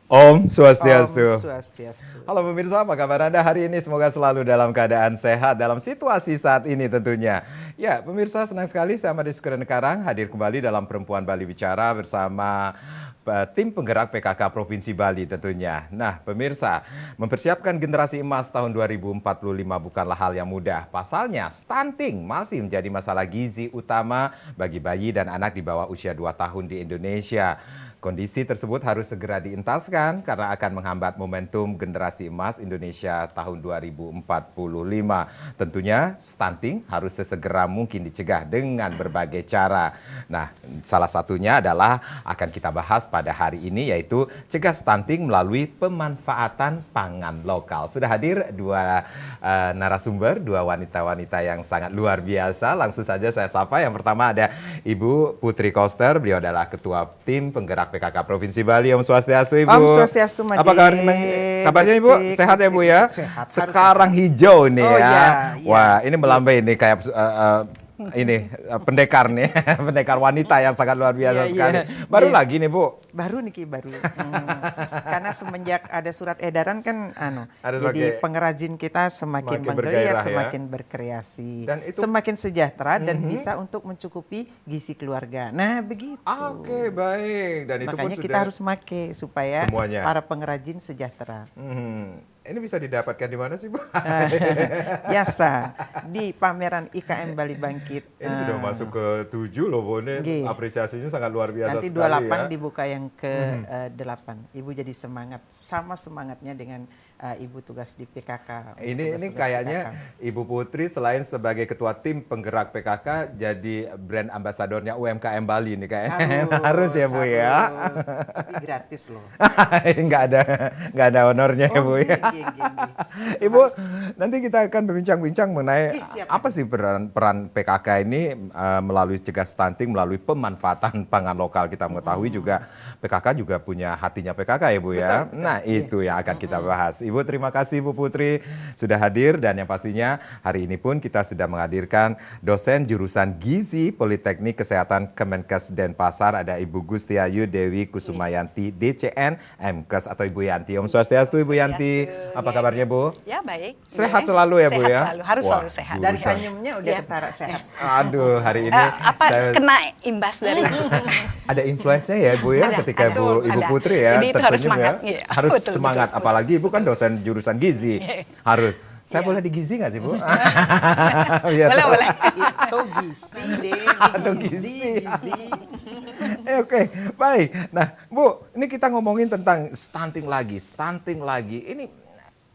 Om Om Swastiastu. Swastiastu. Halo pemirsa, apa kabar Anda hari ini? Semoga selalu dalam keadaan sehat dalam situasi saat ini tentunya. Ya, pemirsa senang sekali saya Made Sukren Karang hadir kembali dalam Perempuan Bali Bicara bersama tim penggerak PKK Provinsi Bali tentunya. Nah, pemirsa, mempersiapkan generasi emas tahun 2045 bukanlah hal yang mudah. Pasalnya, stunting masih menjadi masalah gizi utama bagi bayi dan anak di bawah usia 2 tahun di Indonesia. Kondisi tersebut harus segera dientaskan karena akan menghambat momentum generasi emas Indonesia tahun 2045. Tentunya stunting harus sesegera mungkin dicegah dengan berbagai cara. Nah, salah satunya adalah akan kita bahas pada hari ini yaitu cegah stunting melalui pemanfaatan pangan lokal. Sudah hadir dua narasumber, dua wanita-wanita yang sangat luar biasa. Langsung saja saya sapa. Yang pertama ada Ibu Putri Koster, beliau adalah Ketua Tim Penggerak PKK Provinsi Bali. Om Swastiastu, Ibu. Om Swastiastu, Made. Apa kabarnya, Ibu? Sehat ya, Bu ya? Sehat. Sekarang hijau nih Oh, ya. iya, iya. Wah, ini melambai ini kayak pendekar nih, pendekar wanita yang sangat luar biasa Iya, sekali. iya. Baru Iya. lagi nih, Bu. Baru nih Ki, baru. Karena semenjak ada surat edaran kan Harus jadi pakai- pengrajin kita semakin Semakin menggeliat, bergairah ya. semakin berkreasi, Dan itu- semakin sejahtera dan bisa untuk mencukupi gizi keluarga. Nah, begitu. Oke, baik. Dan itu pun Makanya sudah kita harus make supaya semuanya. para pengrajin sejahtera. Ini bisa didapatkan di mana sih, Bu? Biasa di pameran IKM Bali Bangkit. Ini sudah masuk ke 7 loh, Bu. Ini Nggih. apresiasinya sangat luar biasa Nanti sekali 28 ya. dibuka yang ke-8. Ibu jadi semangat, sama semangatnya dengan Ibu tugas di PKK. Ini Tugas-tugas kayaknya PKK. Ibu Putri selain sebagai ketua tim penggerak PKK jadi brand ambasadornya UMKM Bali nih kayaknya. Harus ya, Bu ya. harus. Tapi gratis loh. nggak ada honornya ya, Bu ya. Nggih. Ibu, nanti kita akan berbincang-bincang mengenai Siap. apa sih peran PKK ini melalui cegah stunting, melalui pemanfaatan pangan lokal. Kita mengetahui juga PKK juga punya hatinya PKK ya, Bu ya. Betul. Nah, itu yang akan kita bahas. Ibu, terima kasih Ibu Putri sudah hadir dan yang pastinya hari ini pun kita sudah menghadirkan dosen jurusan Gizi Politeknik Kesehatan Kemenkes Denpasar, ada Ibu Gustiayu Dewi Kusumayanti DCN MKes atau Ibu Yanti. Om Swastiastu, Ibu Yanti. Apa kabarnya, Bu? Ya, baik. Sehat Boleh. selalu ya, Bu Sehat ya? selalu, harus Wah, selalu sehat. Dan jurusan. senyumnya udah Iya. ketara sehat. Aduh, hari ini Kena imbas dari ada influence-nya ya, Bu ya, Ada, ketika ada, Ibu ada. Putri ya Jadi itu harus tersenyum semangat, ya. iya. Harus Betul, semangat, betul. apalagi Ibu kan dosen jurusan gizi. Harus. Saya Iya. boleh di gizi nggak sih, Bu? boleh, boleh. Itu gizi deh. Atau gizi. Oke, baik. Nah, Bu, ini kita ngomongin tentang stunting lagi. Ini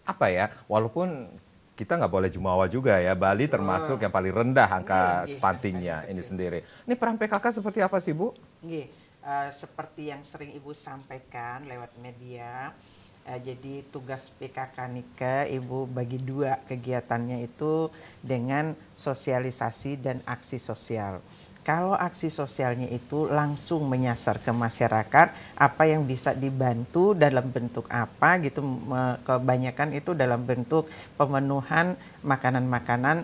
apa ya? Walaupun kita nggak boleh jumawa juga ya. Bali termasuk yang paling rendah angka stuntingnya ini sendiri. Ini peran PKK seperti apa sih, Bu? Nggih, seperti yang sering Ibu sampaikan lewat media, jadi tugas PKK Nika Ibu bagi dua kegiatannya itu dengan sosialisasi dan aksi sosial. Kalau aksi sosialnya itu langsung menyasar ke masyarakat, apa yang bisa dibantu dalam bentuk apa gitu, kebanyakan itu dalam bentuk pemenuhan makanan-makanan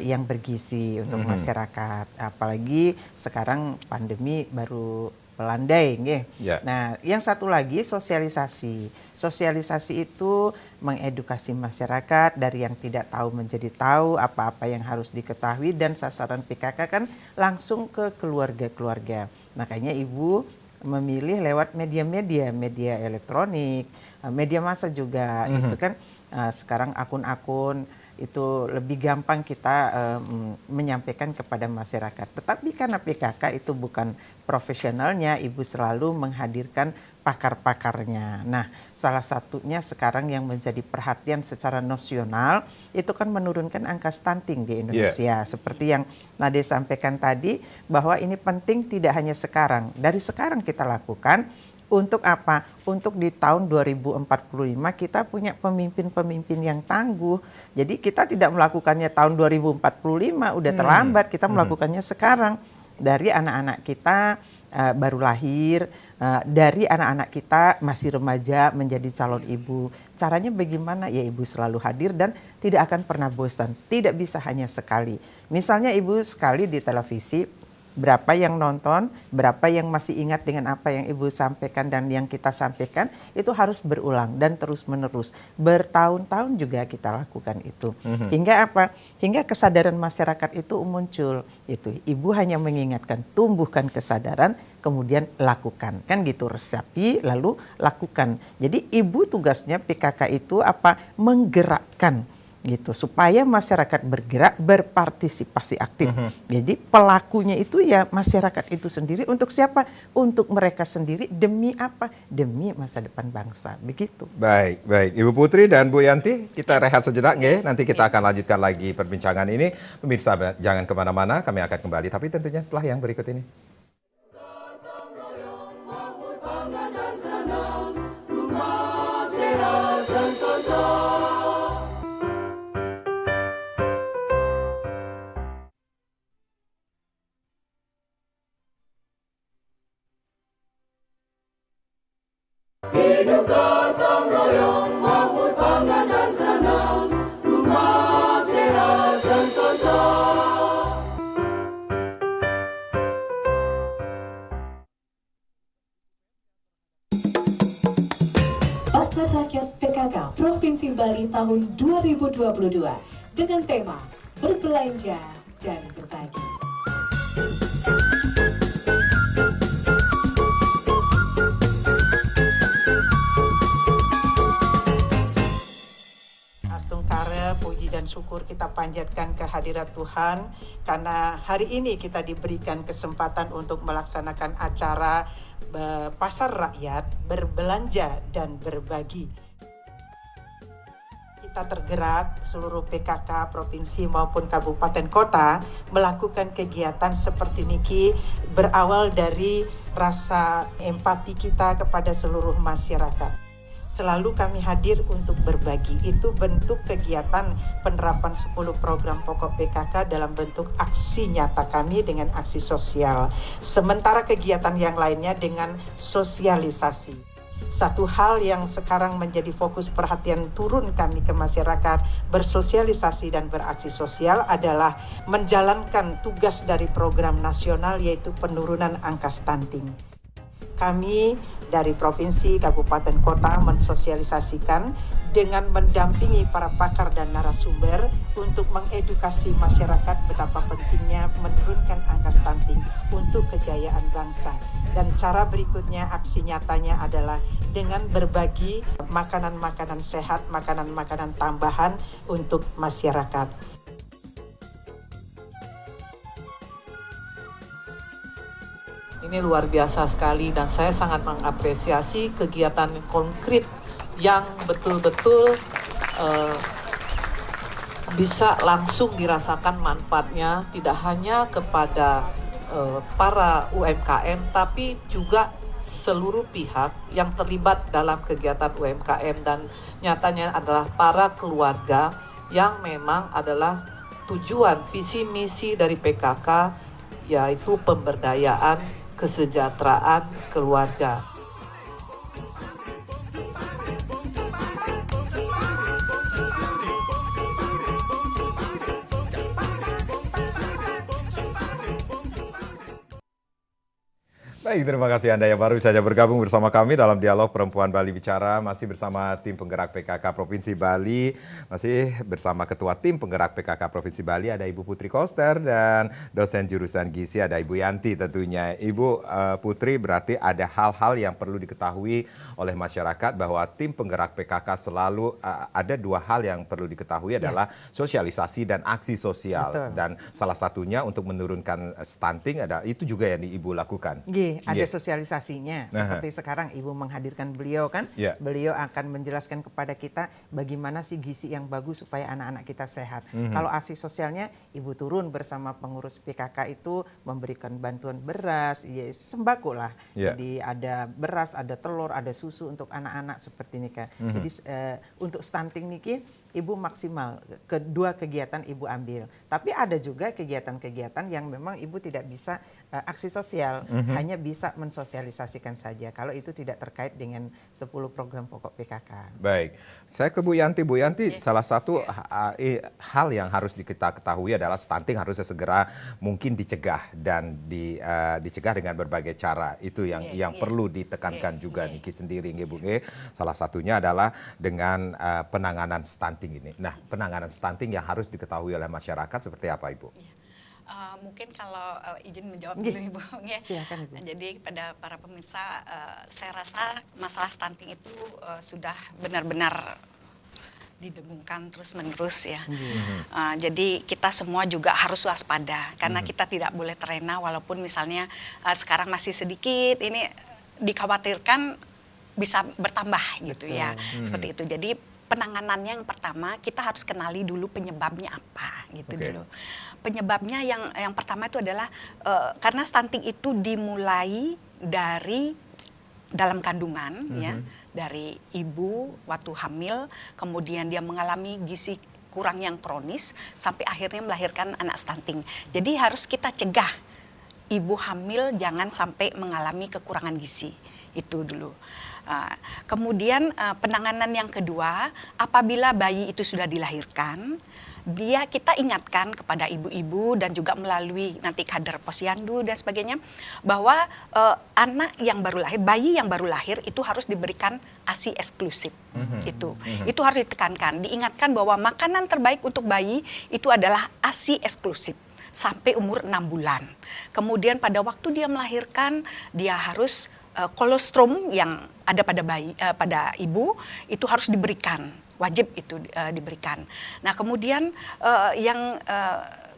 yang bergizi untuk masyarakat. Apalagi sekarang pandemi baru melandai, nggih. Ya. Nah, yang satu lagi sosialisasi. Sosialisasi itu mengedukasi masyarakat dari yang tidak tahu menjadi tahu, apa-apa yang harus diketahui, dan sasaran PKK kan langsung ke keluarga-keluarga. Makanya Ibu memilih lewat media elektronik, media massa juga. Itu kan sekarang akun-akun itu lebih gampang kita menyampaikan kepada masyarakat. Tetapi karena PKK itu bukan profesionalnya, Ibu selalu menghadirkan pakar-pakarnya. Nah, salah satunya sekarang yang menjadi perhatian secara nasional itu kan menurunkan angka stunting di Indonesia. Seperti yang Nade sampaikan tadi, bahwa ini penting tidak hanya sekarang. Dari sekarang kita lakukan. Untuk apa? Untuk di tahun 2045 kita punya pemimpin-pemimpin yang tangguh. Jadi kita tidak melakukannya tahun 2045, udah terlambat, kita melakukannya sekarang. Dari anak-anak kita baru lahir, dari anak-anak kita masih remaja menjadi calon ibu. Caranya bagaimana? Ya Ibu selalu hadir dan tidak akan pernah bosan. Tidak bisa hanya sekali. Misalnya Ibu sekali di televisi, berapa yang nonton, berapa yang masih ingat dengan apa yang Ibu sampaikan dan yang kita sampaikan, itu harus berulang dan terus-menerus. Bertahun-tahun juga kita lakukan itu. Hingga apa? Hingga kesadaran masyarakat itu muncul. Itu Ibu hanya mengingatkan, tumbuhkan kesadaran, kemudian lakukan. Kan gitu, resapi lalu lakukan. Jadi Ibu tugasnya PKK itu apa? Menggerakkan gitu supaya masyarakat bergerak, berpartisipasi aktif. Jadi pelakunya itu ya masyarakat itu sendiri. Untuk siapa? Untuk mereka sendiri. Demi apa? Demi masa depan bangsa. Begitu. Baik, baik. Ibu Putri dan Bu Yanti, kita rehat sejenak nggih. Nanti kita akan lanjutkan lagi perbincangan ini. Pemirsa jangan kemana-mana, kami akan kembali. Tapi tentunya setelah yang berikut ini. Hidup gotong royong, makmur pangan dan senang, rumah sehat sentosa. Pesta Rakyat PKK Provinsi Bali tahun 2022 dengan tema Berbelanja dan Berbagi. Astungkara, puji dan syukur kita panjatkan kehadirat Tuhan karena hari ini kita diberikan kesempatan untuk melaksanakan acara pasar rakyat, berbelanja dan berbagi. Kita tergerak seluruh PKK provinsi maupun kabupaten kota melakukan kegiatan seperti niki berawal dari rasa empati kita kepada seluruh masyarakat. Selalu kami hadir untuk berbagi. Itu bentuk kegiatan penerapan 10 program pokok PKK dalam bentuk aksi nyata kami dengan aksi sosial. Sementara kegiatan yang lainnya dengan sosialisasi. Satu hal yang sekarang menjadi fokus perhatian turun kami ke masyarakat bersosialisasi dan beraksi sosial adalah menjalankan tugas dari program nasional yaitu penurunan angka stunting. Kami dari provinsi, kabupaten, kota mensosialisasikan dengan mendampingi para pakar dan narasumber untuk mengedukasi masyarakat betapa pentingnya menurunkan angka stunting untuk kejayaan bangsa. Dan cara berikutnya aksi nyatanya adalah dengan berbagi makanan-makanan sehat, makanan-makanan tambahan untuk masyarakat. Ini luar biasa sekali dan saya sangat mengapresiasi kegiatan konkret yang betul-betul bisa langsung dirasakan manfaatnya tidak hanya kepada para UMKM tapi juga seluruh pihak yang terlibat dalam kegiatan UMKM dan nyatanya adalah para keluarga yang memang adalah tujuan visi misi dari PKK yaitu pemberdayaan kesejahteraan keluarga. Baik, terima kasih Anda yang baru saja bergabung bersama kami dalam dialog Perempuan Bali Bicara. Masih bersama tim penggerak PKK Provinsi Bali. Masih bersama Ketua Tim Penggerak PKK Provinsi Bali ada Ibu Putri Koster dan dosen jurusan gizi ada Ibu Yanti tentunya. Ibu Putri, berarti ada hal-hal yang perlu diketahui oleh masyarakat bahwa tim penggerak PKK selalu ada dua hal yang perlu diketahui adalah sosialisasi dan aksi sosial. Betul. Dan salah satunya untuk menurunkan stunting itu juga yang Ibu lakukan. Ada sosialisasinya. Seperti sekarang Ibu menghadirkan beliau kan, beliau akan menjelaskan kepada kita bagaimana sih gizi yang bagus supaya anak-anak kita sehat. Kalau aksi sosialnya, Ibu turun bersama pengurus PKK itu memberikan bantuan beras, sembako lah. Jadi ada beras, ada telur, ada susu untuk anak-anak seperti ini kan. Jadi untuk stunting niki Ibu maksimal, kedua kegiatan Ibu ambil. Tapi ada juga kegiatan-kegiatan yang memang Ibu tidak bisa aksi sosial, hanya bisa mensosialisasikan saja kalau itu tidak terkait dengan 10 program pokok PKK. Baik, saya ke Bu Yanti. Bu Yanti, salah satu hal yang harus kita ketahui adalah stunting harusnya segera mungkin dicegah dan dicegah dengan berbagai cara. Itu yang perlu ditekankan juga Niki sendiri, nggih Bu. Salah satunya adalah dengan penanganan stunting ini. Nah, penanganan stunting yang harus diketahui oleh masyarakat seperti apa, Ibu? Mungkin kalau izin menjawab dulu Ibu. Silakan, Ibu. Jadi kepada para pemirsa, saya rasa masalah stunting itu sudah benar-benar didengungkan terus-menerus ya. Jadi kita semua juga harus waspada karena kita tidak boleh terlena walaupun misalnya sekarang masih sedikit, ini dikhawatirkan bisa bertambah gitu ya. Seperti itu. Jadi penanganannya yang pertama kita harus kenali dulu penyebabnya apa gitu dulu. Penyebabnya yang pertama itu adalah karena stunting itu dimulai dari dalam kandungan ya, dari ibu waktu hamil, kemudian dia mengalami gizi kurang yang kronis sampai akhirnya melahirkan anak stunting. Jadi harus kita cegah ibu hamil jangan sampai mengalami kekurangan gizi. Itu dulu. Kemudian penanganan yang kedua, apabila bayi itu sudah dilahirkan, kita ingatkan kepada ibu-ibu dan juga melalui nanti kader posyandu dan sebagainya bahwa anak yang baru lahir, bayi yang baru lahir itu harus diberikan ASI eksklusif. Itu harus ditekankan, diingatkan bahwa makanan terbaik untuk bayi itu adalah ASI eksklusif sampai umur 6 bulan. Kemudian pada waktu dia melahirkan, dia harus kolostrum yang ada pada bayi, pada ibu itu harus diberikan, wajib itu diberikan. Nah kemudian yang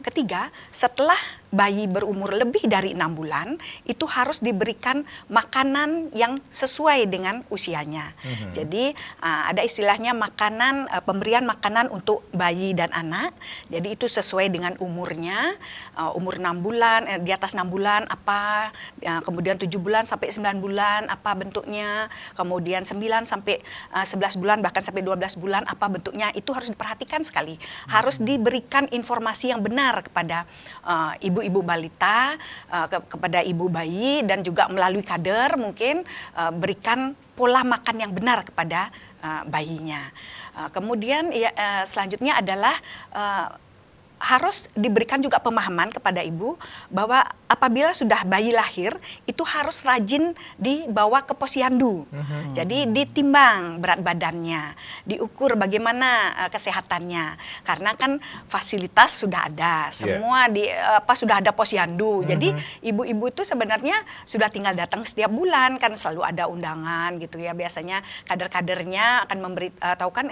ketiga, setelah bayi berumur lebih dari 6 bulan itu harus diberikan makanan yang sesuai dengan usianya. Jadi ada istilahnya makanan, pemberian makanan untuk bayi dan anak. Jadi itu sesuai dengan umurnya, umur 6 bulan, di atas 6 bulan apa, kemudian 7 bulan sampai 9 bulan apa bentuknya, kemudian 9 sampai 11 bulan bahkan sampai 12 bulan apa bentuknya, itu harus diperhatikan sekali. Harus diberikan informasi yang benar kepada ibu-ibu balita, kepada ibu bayi dan juga melalui kader mungkin berikan pola makan yang benar kepada bayinya. Kemudian selanjutnya adalah harus diberikan juga pemahaman kepada ibu bahwa apabila sudah bayi lahir itu harus rajin dibawa ke posyandu. Jadi ditimbang berat badannya, diukur bagaimana kesehatannya. Karena kan fasilitas sudah ada, semua sudah ada posyandu. Jadi ibu-ibu itu sebenarnya sudah tinggal datang setiap bulan, kan selalu ada undangan gitu ya. Biasanya kader-kadernya akan memberitahukan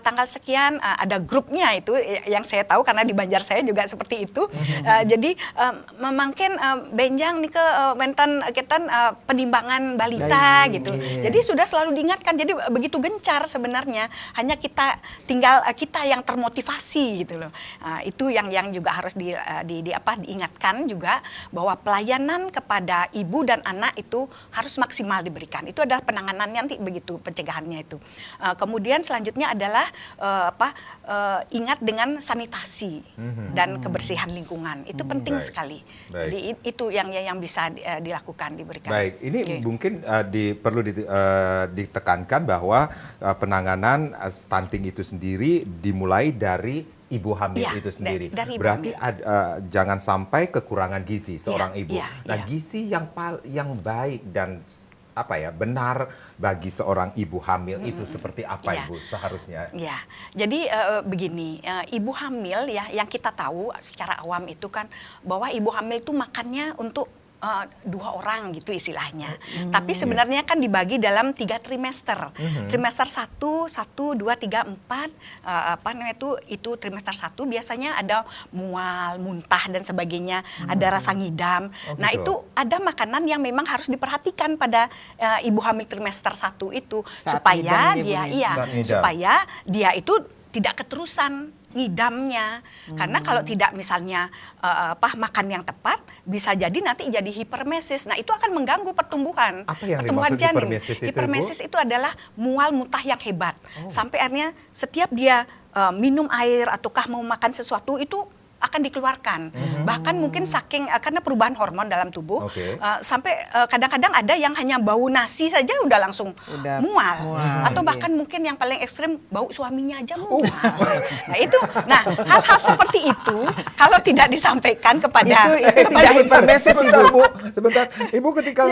tanggal sekian ada grupnya itu yang saya tahu karena di Banjar saya juga seperti itu. Jadi memangkin benjang nih ke mentan kita penimbangan balita gitu. Jadi sudah selalu diingatkan. Jadi begitu gencar sebenarnya. Hanya kita tinggal kita yang termotivasi gitu loh. Itu yang juga harus diingatkan juga bahwa pelayanan kepada ibu dan anak itu harus maksimal diberikan. Itu adalah penanganannya nanti begitu pencegahannya itu. Kemudian selanjutnya adalah ingat dengan sanitasi dan kebersihan lingkungan. Itu penting sekali. Jadi itu yang bisa dilakukan, diberikan. Baik, ini mungkin perlu ditekankan bahwa penanganan stunting itu sendiri dimulai dari ibu hamil itu sendiri. Berarti jangan sampai kekurangan gizi seorang ibu. Gizi yang baik dan benar bagi seorang ibu hamil itu seperti apa Ibu seharusnya? Ya, jadi begini, ibu hamil ya yang kita tahu secara awam itu kan bahwa ibu hamil itu makannya untuk 2 orang gitu istilahnya. Tapi sebenarnya kan dibagi dalam 3 trimester. Trimester 1, 2, 3, 4 itu trimester 1 biasanya ada mual, muntah dan sebagainya, ada rasa ngidam. Nah, itu ada makanan yang memang harus diperhatikan pada ibu hamil trimester 1 itu supaya dia itu tidak keterusan ngidamnya. Karena kalau tidak misalnya makan yang tepat bisa jadi nanti jadi hipermesis. Nah, itu akan mengganggu pertumbuhan. Apa yang pertumbuhan dimaksud janin. hipermesis itu, Hipermesis itu adalah mual muntah yang hebat. Sampai akhirnya setiap dia minum air ataukah mau makan sesuatu itu akan dikeluarkan. Bahkan mungkin saking karena perubahan hormon dalam tubuh, Oke. sampai kadang-kadang ada yang hanya bau nasi saja udah langsung mual. Atau bahkan mungkin yang paling ekstrim bau suaminya aja mual. Nah hal-hal seperti itu kalau tidak disampaikan kepada itu tidak hipermesis, Sebentar, Bu. Sebentar. Ibu ketika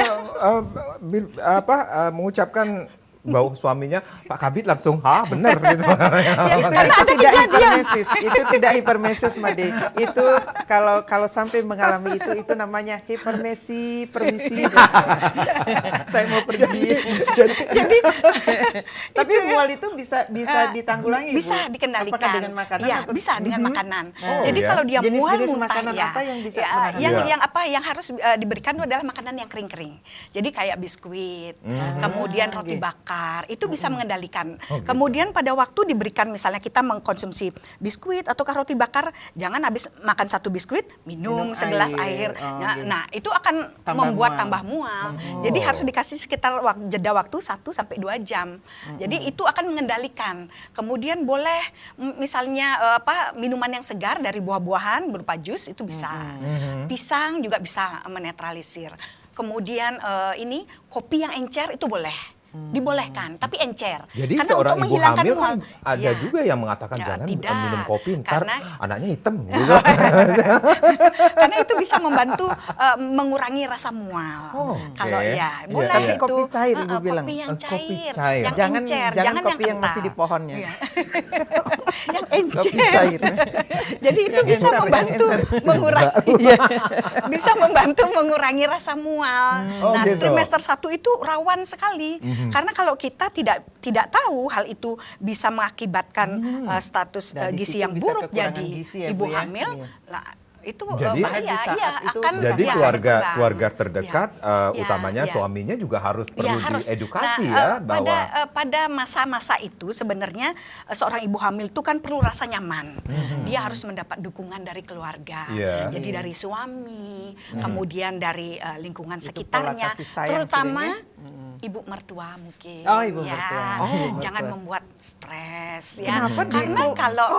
mengucapkan bau suaminya, Pak Kabid langsung, benar gitu. itu tidak hipermesis, itu tidak hipermesis, Made. Itu kalau sampai mengalami itu namanya hipermesi, permisi. Saya mau pergi. Jadi Tapi mual itu bisa ditanggulangi, Bu? bisa dikendalikan. Apakah dengan makanan? Ya, atau- bisa dengan makanan. Oh, Jadi ya. kalau dia mual Jenis-jenis muntah makanan ya. apa yang bisa ya, menahan? yang harus diberikan itu adalah makanan yang kering-kering. Jadi kayak biskuit, kemudian roti bakar, itu bisa mengendalikan. Kemudian pada waktu diberikan misalnya kita mengkonsumsi biskuit atau roti bakar, jangan habis makan satu biskuit minum segelas air. Nah, itu akan membuat tambah mual. Jadi harus dikasih sekitar jeda waktu 1 sampai 2 jam. Jadi itu akan mengendalikan. Kemudian boleh misalnya minuman yang segar dari buah-buahan berupa jus itu bisa. Pisang juga bisa menetralisir. Kemudian ini kopi yang encer itu boleh. Dibolehkan, tapi encer. Jadi karena seorang untuk ibu menghilangkan hamil mual. kan ada Ya. juga yang mengatakan jangan tidak. minum kopi, ntar Karena- anaknya hitam gitu. Karena itu bisa membantu mengurangi rasa mual. Oh, oke. Kalau Iya, boleh iya. itu. Kopi cair, Ibu bilang. Kopi yang Kopi cair, cair. yang Jangan- encer, jangan jangan kopi yang kental. masih di pohonnya. Iya. Yang Kopi encer. cair. Jadi itu Yang bisa encer, yang membantu encer. mengurangi bisa membantu mengurangi rasa mual. Oh, Nah, gitu. trimester 1 itu rawan sekali. Karena kalau kita tidak tahu hal itu bisa mengakibatkan status Dari gizi situ yang bisa buruk kekurangan jadi gizi ya, ibu Bu, ya? hamil. Iya. Lah, itu Jadi- bahaya. Di saat Iya, itu akan Jadi ya, keluarga berkembang. terdekat, Ya, utamanya ya. suaminya juga harus perlu Ya, harus. diedukasi Nah, bahwa pada masa-masa itu sebenarnya seorang ibu hamil itu kan perlu rasa nyaman. Dia harus mendapat dukungan dari keluarga. Iya. Jadi dari suami, kemudian dari lingkungan Itu sekitarnya, pola kasih sayang terutama sebenarnya. ibu mertua mungkin. Oh, ibu ya. mertua. Oh, ibu Jangan mertua. membuat stres ya. Kenapa Karena gitu? kalau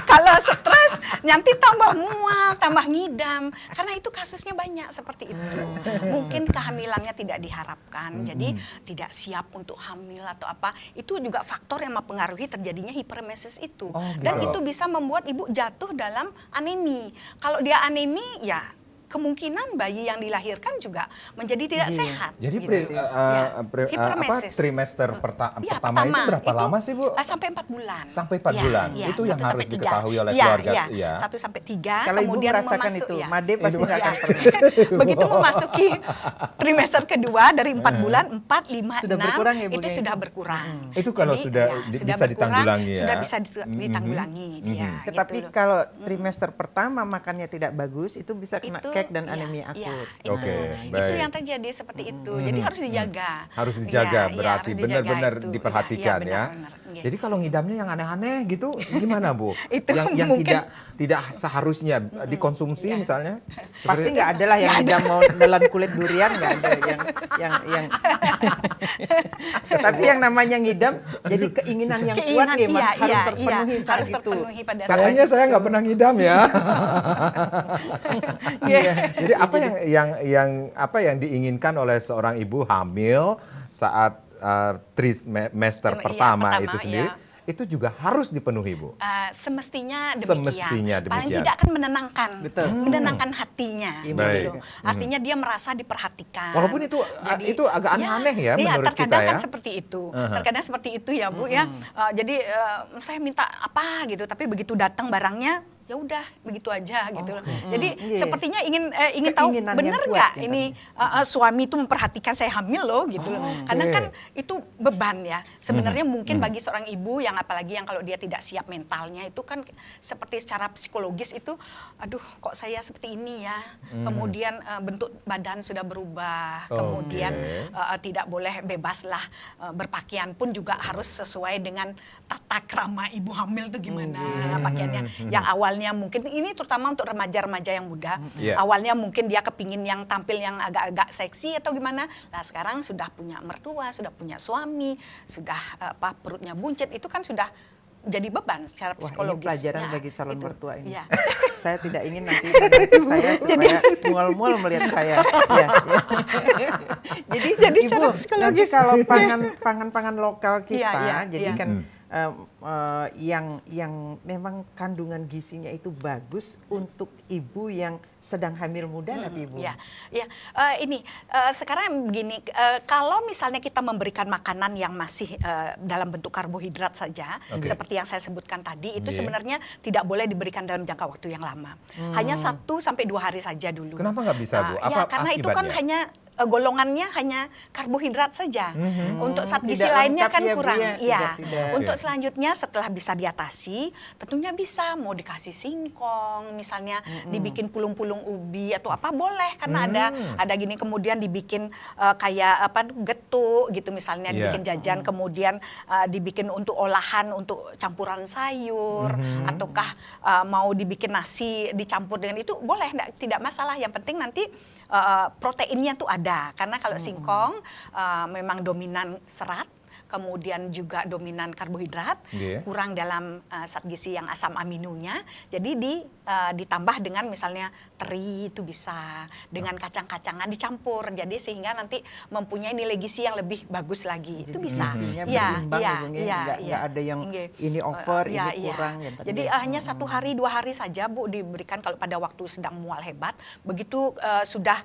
kalau stres nanti tambah mual, tambah ngidam. Karena itu kasusnya banyak seperti itu. Mungkin kehamilannya tidak diharapkan, jadi tidak siap untuk hamil atau apa. Itu juga faktor yang mempengaruhi terjadinya hipermesis itu. Oh, Dan gitu. itu bisa membuat ibu jatuh dalam anemi. Kalau dia anemi ya kemungkinan bayi yang dilahirkan juga menjadi tidak sehat. jadi gitu. Ya, hipermesis. trimester Ya, pertama itu berapa lama sih, Bu? Sampai 4 bulan. Sampai 4 Ya, bulan. ya, Itu yang 1 harus sampai 3. diketahui oleh Ya, keluarga. ya. Iya. 1 sampai 3, Kalau Ibu kemudian merasakan memasuk, itu, ya. Made pasti nggak akan Ya. pernah. Begitu memasuki trimester kedua dari 4 bulan, 4, 5, Sudah 6, berkurang ya, Bu, itu ya? sudah berkurang. Itu kalau sudah sudah bisa berkurang, ditanggulangi ya. Sudah bisa ditanggulangi dia. Tetapi gitu loh. kalau trimester pertama makannya tidak bagus, itu bisa kena kek dan ya, anemia ya, akut. itu. Oke, Itu baik. yang terjadi seperti itu. Jadi harus dijaga. Harus dijaga, Ya, berarti harus dijaga benar-benar itu. diperhatikan ya. benar-benar. Iya. Jadi kalau ngidamnya yang aneh-aneh gitu gimana, Bu? Itu yang mungkin- tidak seharusnya dikonsumsi misalnya? Pasti Seperti- nggak ada lah yang tidak mau nelan kulit durian, nggak ada yang. Tapi yang namanya ngidam, jadi keinginan yang kuat nih, iya, harus iya, terpenuhi iya, saat harus itu. terpenuhi pada saat Sayangnya itu. saya nggak pernah ngidam ya. Jadi apa apa yang diinginkan oleh seorang ibu hamil saat trimester Iya, pertama pertama, itu sendiri iya. itu juga harus dipenuhi, Bu. Semestinya demikian. Semestinya Paling demikian. tidak akan menenangkan, Betul. menenangkan hatinya. Iya, gitu baik. loh. Artinya dia merasa diperhatikan. Walaupun itu agak aneh-aneh ya menurut terkadang kita kan ya. seperti itu. Terkadang seperti itu ya, Bu ya. Jadi saya minta apa gitu, tapi begitu datang barangnya ya udah begitu aja gitu loh. Jadi Iya. sepertinya ingin tahu Keinginan benar yang kuat nggak ya, ini suami itu memperhatikan saya hamil loh gitu loh. Karena kan itu beban ya. Sebenarnya mungkin bagi seorang ibu yang apalagi yang kalau dia tidak siap mentalnya itu kan seperti secara psikologis itu aduh kok saya seperti ini ya. Kemudian bentuk badan sudah berubah. Kemudian tidak boleh bebas lah berpakaian pun juga harus sesuai dengan tata krama ibu hamil itu gimana pakaiannya. Yang awalnya mungkin ini terutama untuk remaja-remaja yang muda. Iya. Awalnya mungkin dia kepingin yang tampil yang agak-agak seksi atau gimana. Nah sekarang sudah punya mertua, sudah punya suami, sudah perutnya buncit, itu kan sudah jadi beban secara Wah, ini psikologis. pelajaran Ya, bagi calon itu. mertua ini. Ya. Saya tidak ingin nanti menantu saya supaya mual-mual melihat saya. Ya, ya. Jadi Ibu, secara nanti psikologis. kalau pangan-pangan lokal kita, Iya, iya, jadi iya. kan yang memang kandungan gizinya itu bagus untuk ibu yang sedang hamil muda, tapi ibu. Ya, ya. Sekarang begini, kalau misalnya kita memberikan makanan yang masih dalam bentuk karbohidrat saja, seperti yang saya sebutkan tadi, itu sebenarnya tidak boleh diberikan dalam jangka waktu yang lama. Hanya 1 sampai 2 hari saja dulu. Kenapa nggak bisa, Bu? Ya, Apa karena itu kan akibatnya? hanya golongannya hanya karbohidrat saja. Untuk zat gizi Tidak lainnya lengkap kan ya, Bu, kurang. ya? Iya. Tidak. Untuk selanjutnya setelah bisa diatasi, tentunya bisa mau dikasih singkong, misalnya dibikin pulung-pulung ubi atau apa boleh, karena ada gini, kemudian dibikin kayak apa getuk gitu misalnya, dibikin jajan, kemudian dibikin untuk olahan untuk campuran sayur, ataukah mau dibikin nasi dicampur dengan itu boleh, tidak masalah. Yang penting nanti proteinnya tuh ada, karena kalau singkong memang dominan serat, kemudian juga dominan karbohidrat, kurang dalam zat gizi yang asam aminonya, jadi ditambah dengan misalnya teri itu bisa, dengan kacang-kacangan dicampur, jadi sehingga nanti mempunyai nilai gizi yang lebih bagus lagi, itu bisa. Gizinya Iya, berimbang, iya, Ibu, iya, nggak iya. ada yang Nggih. ini over, Iya, ini iya. kurang. yang tadi Jadi ya. hanya 1 hari 2 hari saja, Bu, diberikan kalau pada waktu sedang mual hebat. Begitu sudah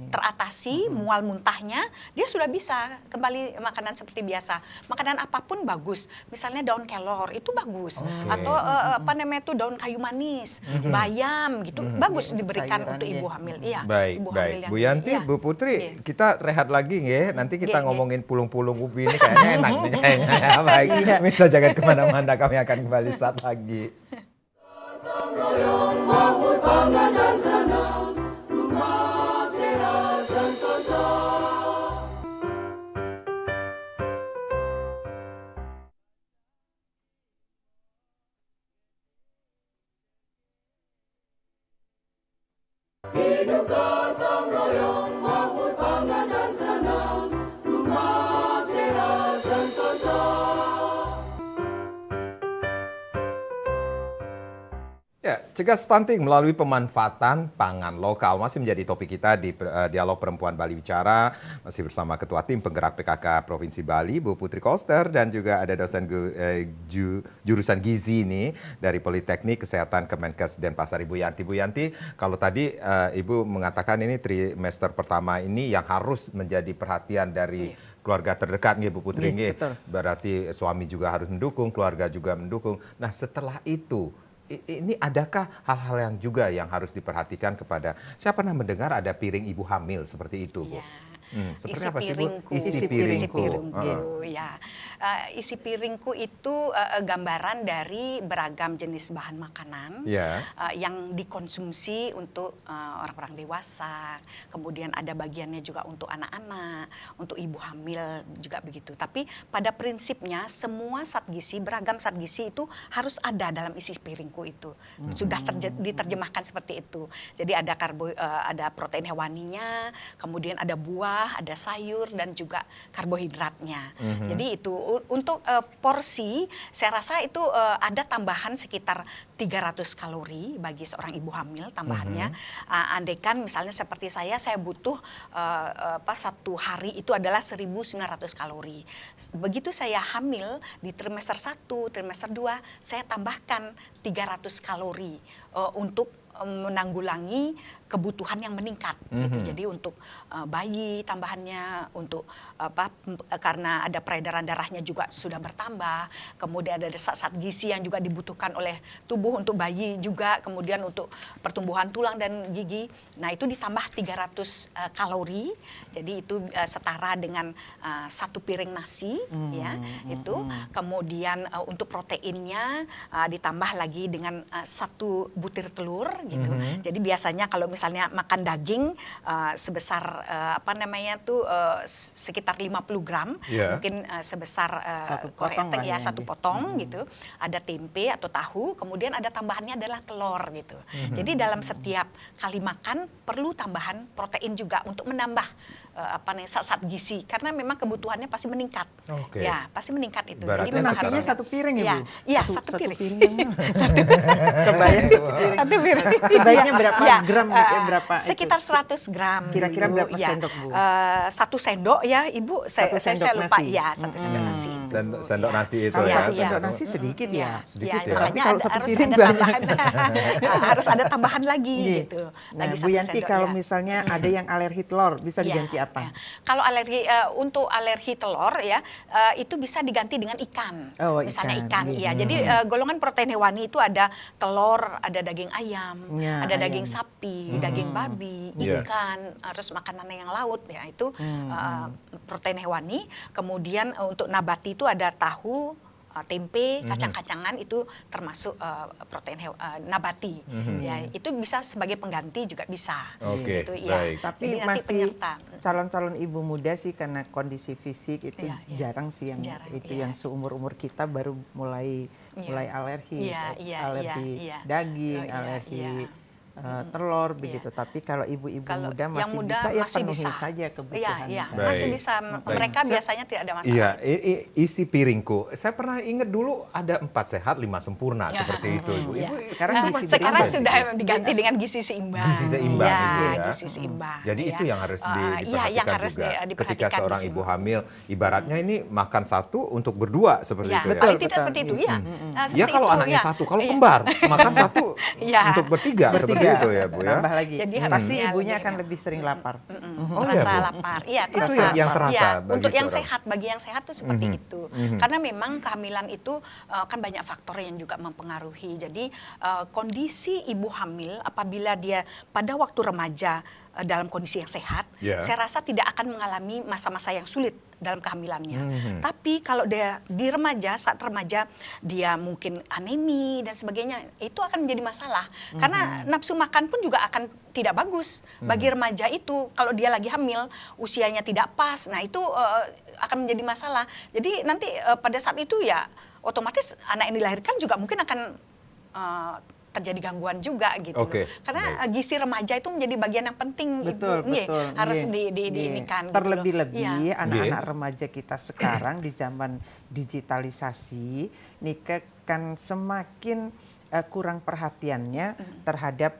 teratasi mual muntahnya, dia sudah bisa kembali makanan seperti biasa. Makanan apapun bagus. Misalnya daun kelor itu bagus, atau apa namanya itu daun kayu manis, bayam gitu, bagus diberikan sayuran, untuk ibu hamil. Iya. Baik, ibu baik. hamil yang Bu Yanti, iya. Bu Putri, Iya. kita rehat lagi nggih. Nanti kita Nggih, ngomongin pulung-pulung ubi ini kayaknya enak nih kayaknya. Baik, bisa jangan kemana-mana, kami akan kembali saat lagi. Gotong royong, makmur, pangan dan senang, rumah sehat sentosa. Hidup gotong royong, makmur, pangan dan senang, rumah sehat sentosa. Ya, cegah stunting melalui pemanfaatan pangan lokal masih menjadi topik kita di Dialog Perempuan Bali Bicara. Masih bersama Ketua Tim Penggerak PKK Provinsi Bali, Bu Putri Koster, dan juga ada dosen jurusan gizi ini dari Politeknik Kesehatan Kemenkes Denpasar, Ibu Yanti. Bu Yanti, kalau tadi Ibu mengatakan ini trimester pertama ini yang harus menjadi perhatian dari keluarga terdekat, Bu Putri. Berarti suami juga harus mendukung, keluarga juga mendukung. Nah, setelah itu, ini adakah hal-hal yang juga yang harus diperhatikan kepada, saya pernah mendengar ada piring ibu hamil seperti itu, Bu. Seperti Isi apa sih, Bu? piringku. Isi piringku. Ya. Isi piringku itu gambaran dari beragam jenis bahan makanan yang dikonsumsi untuk orang-orang dewasa. Kemudian ada bagiannya juga untuk anak-anak, untuk ibu hamil juga begitu. Tapi pada prinsipnya semua zat gizi, beragam zat gizi itu harus ada dalam isi piringku itu. Sudah diterjemahkan seperti itu. Jadi ada ada protein hewaninya, kemudian ada buah, ada sayur, dan juga karbohidratnya. Jadi itu untuk porsi, saya rasa itu ada tambahan sekitar 300 kalori bagi seorang ibu hamil tambahannya. Andaikan misalnya seperti saya butuh satu hari itu adalah 1.900 kalori. Begitu saya hamil di trimester 1, trimester 2, saya tambahkan 300 kalori untuk menanggulangi kebutuhan yang meningkat gitu. Jadi untuk bayi tambahannya, untuk karena ada peredaran darahnya juga sudah bertambah, kemudian ada zat gizi yang juga dibutuhkan oleh tubuh untuk bayi juga, kemudian untuk pertumbuhan tulang dan gigi. Nah, itu ditambah 300 kalori. Jadi itu setara dengan 1 piring nasi ya, itu. Kemudian untuk proteinnya ditambah lagi dengan 1 butir telur gitu. Jadi biasanya kalau misalnya makan daging sebesar sekitar 50 gram, mungkin sebesar Korea ya satu potong gitu. Ada tempe atau tahu, kemudian ada tambahannya adalah telur gitu. Jadi dalam setiap kali makan perlu tambahan protein juga untuk menambah zat-zat gizi, karena memang kebutuhannya pasti meningkat. Ya, pasti meningkat itu. Berarti jadi memang nasinya satu piring ya, Bu? Iya, satu piring. Kebayang Satu piring. Sebaiknya berapa gram? Berapa? Sekitar 100 gram. Kira-kira Ibu. berapa sendok, Bu? 1 sendok ya, Ibu. Saya lupa. Nasi. Ya, 1 sendok nasi. Sendok nasi itu Kalau ya. 1 sendok nasi sedikit ya. Sedikit ya. Makanya Tapi kalau satu harus piring ada banyak. tambahan. Harus ada tambahan lagi gitu. Nah, Lagi Bu 1 Yanti sendok, kalau ya. misalnya ada yang alergi telur, bisa Ya, diganti apa? ya. Kalau untuk alergi telur ya, itu bisa diganti dengan ikan. Oh, Misalnya ikan. ikan, iya. Jadi golongan protein hewani itu ada telur, ada daging ayam, Ya, ada daging ayam. sapi, daging babi, Iya. ikan, terus makanan yang laut ya itu protein hewani. Kemudian untuk nabati itu ada tahu, tempe, kacang-kacangan itu termasuk protein nabati. Ya, itu bisa sebagai pengganti juga bisa. Oke, Gitu, ya. baik. Tapi Jadi nanti masih penyerta. calon-calon ibu muda sih karena kondisi fisik itu Iya, iya. jarang sih yang Jarang, itu iya. yang seumur-umur kita baru mulai alergi, Iya, iya, alergi iya, iya. daging, Oh, iya, alergi iya. telur begitu. Tapi kalau ibu-ibu Kalau muda yang masih muda bisa ya masih penuhi bisa. saja kebutuhan. Iya, Baik. masih bisa. Baik. Mereka biasanya tidak ada masalah. Iya, isi piringku. Saya pernah ingat dulu ada 4 sehat, 5 sempurna seperti itu, Ibu. Iya. Ibu Sekarang diisi Sekarang berapa? sudah diganti dengan gizi seimbang. Gizi seimbang ya, itu ya. gizi seimbang. Jadi ya. itu yang harus Iya, diperhatikan yang harus juga. Ketika diperhatikan seorang di ibu sini. hamil, ibaratnya ini makan satu untuk berdua seperti Ya, itu ya. paling tidak betul. seperti itu ya. Seperti Ya kalau itu, anaknya ya. satu, kalau Iya. kembar makan satu Iya. untuk bertiga seperti itu ya, Bu ya. Tambah lagi. Jadi Pasti harusnya ibunya lebih akan enak. lebih sering lapar. Oh, Rasa iya, Bu? lapar, iya Itu terasa. yang terasa Iya, bagi untuk yang seorang. sehat, bagi yang sehat tuh seperti itu. Karena memang kehamilan itu kan banyak faktor yang juga mempengaruhi. Jadi kondisi ibu hamil apabila dia pada waktu remaja dalam kondisi yang sehat, Yeah. saya rasa tidak akan mengalami masa-masa yang sulit dalam kehamilannya. Tapi kalau dia di remaja, saat remaja dia mungkin anemi dan sebagainya, itu akan menjadi masalah. Karena nafsu makan pun juga akan tidak bagus bagi remaja itu. Kalau dia lagi hamil, usianya tidak pas, nah itu akan menjadi masalah. Jadi nanti pada saat itu ya otomatis anak yang dilahirkan juga mungkin akan terjadi gangguan juga gitu Oke, loh. Karena gizi remaja itu menjadi bagian yang penting. Betul, Ibu. Nggih, betul. harus Nggih, di nggih. inikan gitu loh. Terlebih-lebih Iya. anak-anak remaja kita sekarang di zaman digitalisasi, ini kan semakin kurang perhatiannya terhadap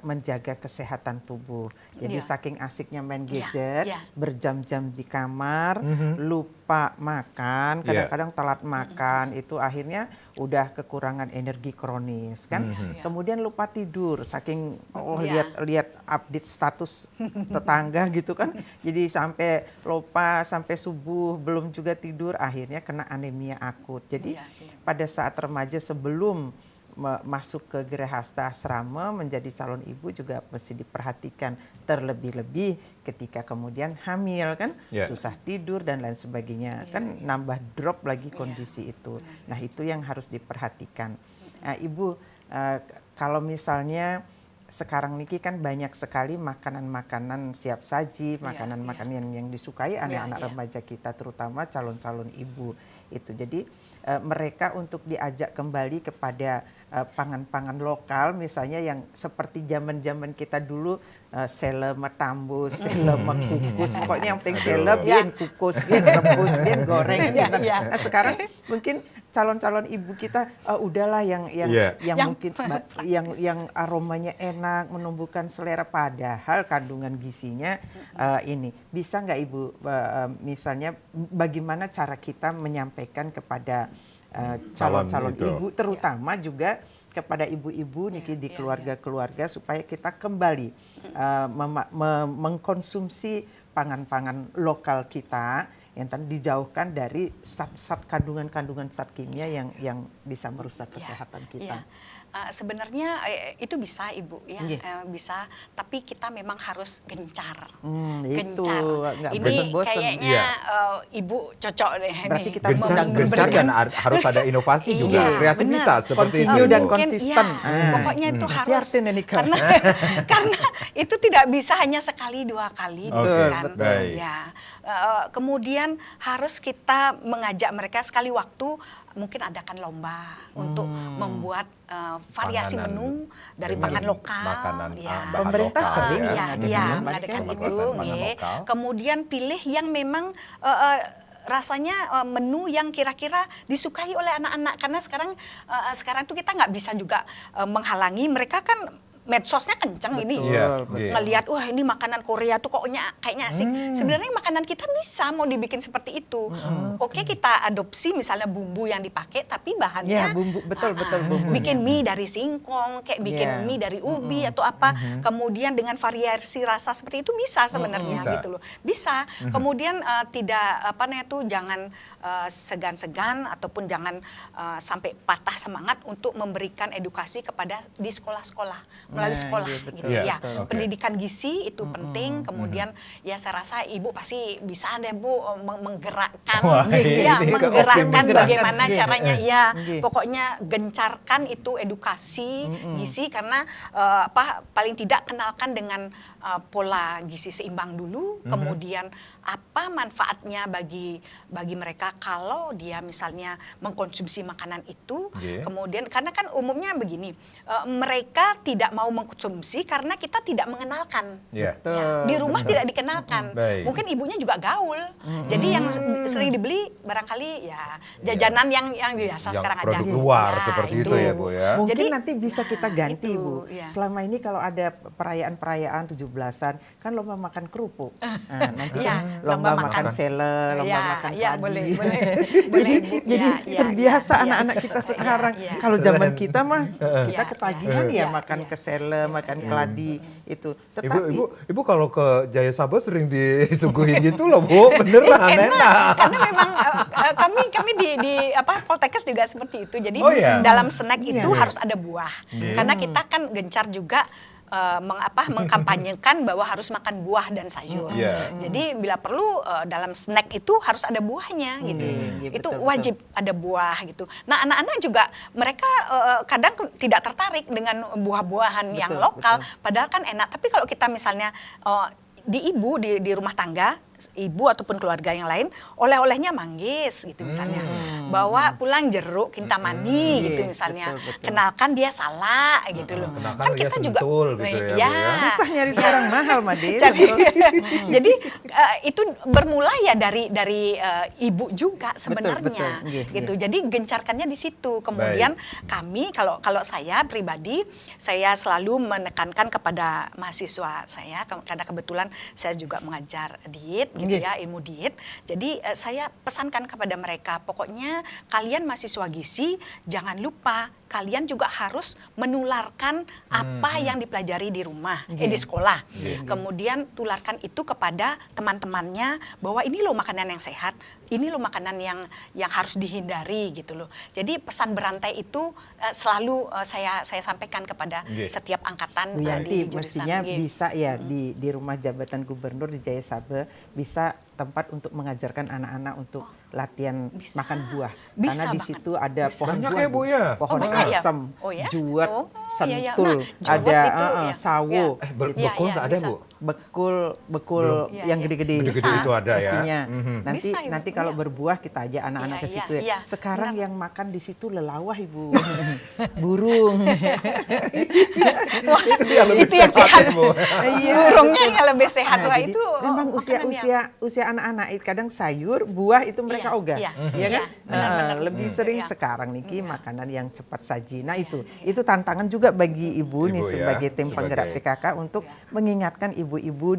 menjaga kesehatan tubuh. Jadi Iya. saking asiknya main Iya, gadget, iya. berjam-jam di kamar, lupa makan, kadang-kadang telat makan, itu akhirnya udah kekurangan energi kronis kan. Kemudian lupa tidur, saking Iya. lihat update status tetangga gitu kan. Jadi sampai lupa sampai subuh belum juga tidur, akhirnya kena anemia akut. Jadi Iya, iya. pada saat remaja sebelum masuk ke Gerahasta Asrama menjadi calon ibu juga mesti diperhatikan, terlebih-lebih ketika kemudian hamil kan, Ya. susah tidur dan lain sebagainya, kan nambah drop lagi kondisi itu. Nah itu yang harus diperhatikan. Nah, Ibu kalau misalnya sekarang niki kan banyak sekali makanan-makanan siap saji, makanan-makanan yang disukai anak-anak remaja kita, terutama calon-calon ibu itu. Jadi mereka untuk diajak kembali kepada pangan-pangan lokal, misalnya yang seperti zaman-zaman kita dulu, sele metambus, sele mekukus, pokoknya yang penting sele, bien kukus, bien rebus, bien goreng. Nah sekarang mungkin calon-calon ibu kita udahlah yang mungkin yang aromanya enak, menumbuhkan selera, padahal kandungan gizinya ini bisa nggak Ibu misalnya bagaimana cara kita menyampaikan kepada calon-calon itu. ibu, terutama juga kepada ibu-ibu niki di keluarga-keluarga supaya kita kembali mengkonsumsi pangan-pangan lokal kita yang tadi dijauhkan dari kandungan-kandungan zat kimia yang bisa merusak kesehatan kita. Sebenarnya itu bisa Ibu ya, bisa, tapi kita memang harus gencar. Gencar. Nggak Ini bosen-bosen. kayaknya Ibu cocok deh. Berarti nih. kita Gencar dan harus ada inovasi juga, Iya, kreativitas benar. seperti itu. Continue dan Ibu. konsisten. Pokoknya itu harus, Hati-hati nih, Nika. karena itu tidak bisa hanya sekali 2 kali gitu Oke, kan. baik. Ya, kemudian harus kita mengajak mereka sekali waktu mungkin adakan lomba untuk membuat variasi Panganan menu dari dengan pangan lokal. makanan, Ya. bahan Pemerintah lokal, sering ya. Iya, Mhm. mengadakan Pangan itu. lokal. Kemudian pilih yang memang rasanya menu yang kira-kira disukai oleh anak-anak, karena sekarang tuh kita nggak bisa juga menghalangi mereka kan. Medsosnya kenceng ini, ngelihat wah ini makanan Korea tuh kayaknya asik. Sebenarnya makanan kita bisa mau dibikin seperti itu. Oke, kita adopsi misalnya bumbu yang dipakai, tapi bahannya bumbu betul bumbu. bikin mie dari singkong, kayak bikin mie dari ubi atau apa. Kemudian dengan variasi rasa seperti itu bisa sebenarnya gitu loh. Bisa. Kemudian tidak jangan segan-segan ataupun jangan sampai patah semangat untuk memberikan edukasi kepada di sekolah-sekolah. Melalui sekolah gitu ya. Pendidikan gizi itu penting. Kemudian ya saya rasa Ibu pasti bisa deh Bu menggerakkan menggerakkan bagaimana caranya ya. Pokoknya gencarkan itu edukasi gizi, karena paling tidak kenalkan dengan pola gizi seimbang dulu, kemudian apa manfaatnya bagi mereka kalau dia misalnya mengkonsumsi makanan itu. Kemudian karena kan umumnya begini, mereka tidak mau mengkonsumsi karena kita tidak mengenalkan. Di rumah tidak dikenalkan. Mungkin ibunya juga gaul. Jadi yang sering dibeli barangkali ya jajanan yang biasa sekarang ada. Produk luar seperti itu ya Bu ya. Mungkin Jadi, nanti bisa kita ganti itu, Bu. ya. Selama ini kalau ada perayaan 17-an kan lomba makan kerupuk. Nah, nanti Iya, kan lomba makan sele, lomba makan padi. boleh Jadi terbiasa anak-anak kita sekarang. Kalau zaman kita mah kita ketagihan makan kesele, makan keladi itu. Tetapi Ibu kalau ke Jaya Sabah sering disuguhin gitu loh Bu, beneran enak. Karena memang kami di Poltekkes juga seperti itu. Jadi dalam snack itu harus ada buah. Karena kita kan gencar juga mengkampanyekan bahwa harus makan buah dan sayur. Jadi bila perlu dalam snack itu harus ada buahnya gitu. Itu wajib ada buah gitu. Nah, anak-anak juga mereka kadang tidak tertarik dengan buah-buahan yang lokal, padahal kan enak. Tapi kalau kita misalnya di rumah tangga, ibu ataupun keluarga yang lain, oleh-olehnya manggis gitu misalnya. Bawa pulang jeruk kintamani gitu misalnya. Kenalkan dia salak gitu loh. Kenalkan Kan kita dia juga sentul gitu ya, Bu ya. susah nyari sekarang mahal Made. Jadi itu bermula ya dari ibu juga sebenarnya gitu. Jadi gencarkannya di situ. Kemudian kami kalau saya pribadi, saya selalu menekankan kepada mahasiswa saya, karena kebetulan saya juga mengajar diet gitu ya, ilmu diet. Jadi saya pesankan kepada mereka, pokoknya kalian mahasiswa gizi jangan lupa kalian juga harus menularkan apa yang dipelajari di rumah, di sekolah. Kemudian tularkan itu kepada teman-temannya bahwa ini loh makanan yang sehat, ini loh makanan yang harus dihindari gitu loh. Jadi pesan berantai itu selalu saya sampaikan kepada setiap angkatan di jurusan. Mestinya bisa ya di rumah jabatan gubernur di Jaya Sabah bisa tempat untuk mengajarkan anak-anak untuk latihan makan buah. Karena di situ ada pohon Banyak buah, ya, Bu, ya? pohon asam, juwet, sentul, Nah, ada itu, sawo. Bekul nggak ada Bu? Bekul yang gede-gede. Gede-gede itu ada ya. Mestinya. Bisa, Ibu. Nanti kalau berbuah kita aja anak-anak ke situ ya. Sekarang yang makan di situ lelawah Ibu. Burung. Itu yang sehat. Burungnya yang lebih sehat. Wah, jadi itu memang usia anak-anak kadang sayur, buah itu mereka ogah. Iya kan? Benar-benar. Lebih sering sekarang Niki makanan yang cepat saji. Nah, itu tantangan juga bagi ibu nih sebagai tim penggerak PKK untuk mengingatkan ibu-ibu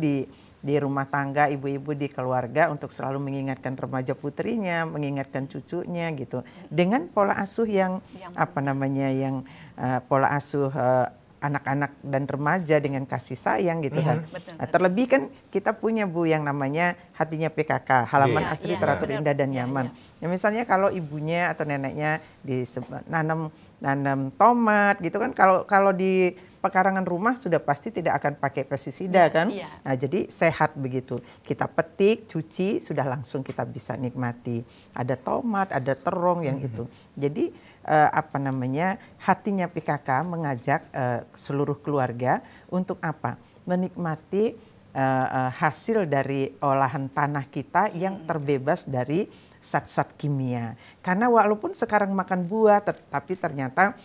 di rumah tangga, ibu-ibu di keluarga untuk selalu mengingatkan remaja putrinya, mengingatkan cucunya gitu. Dengan pola asuh yang pola asuh anak-anak dan remaja dengan kasih sayang gitu kan. Betul, Nah, terlebih kan kita punya Bu yang namanya Hatinya PKK, halaman Iya, asri iya, teratur benar. indah dan Iya, nyaman. iya. Ya misalnya kalau ibunya atau neneknya nanam tomat gitu kan, kalau di pekarangan rumah sudah pasti tidak akan pakai pestisida Iya, kan. iya. Nah, jadi sehat begitu. Kita petik, cuci, sudah langsung kita bisa nikmati. Ada tomat, ada terong yang itu. Jadi Hatinya PKK mengajak seluruh keluarga untuk apa? Menikmati hasil dari olahan tanah kita yang terbebas dari zat-zat kimia. Karena walaupun sekarang makan buah, tapi ternyata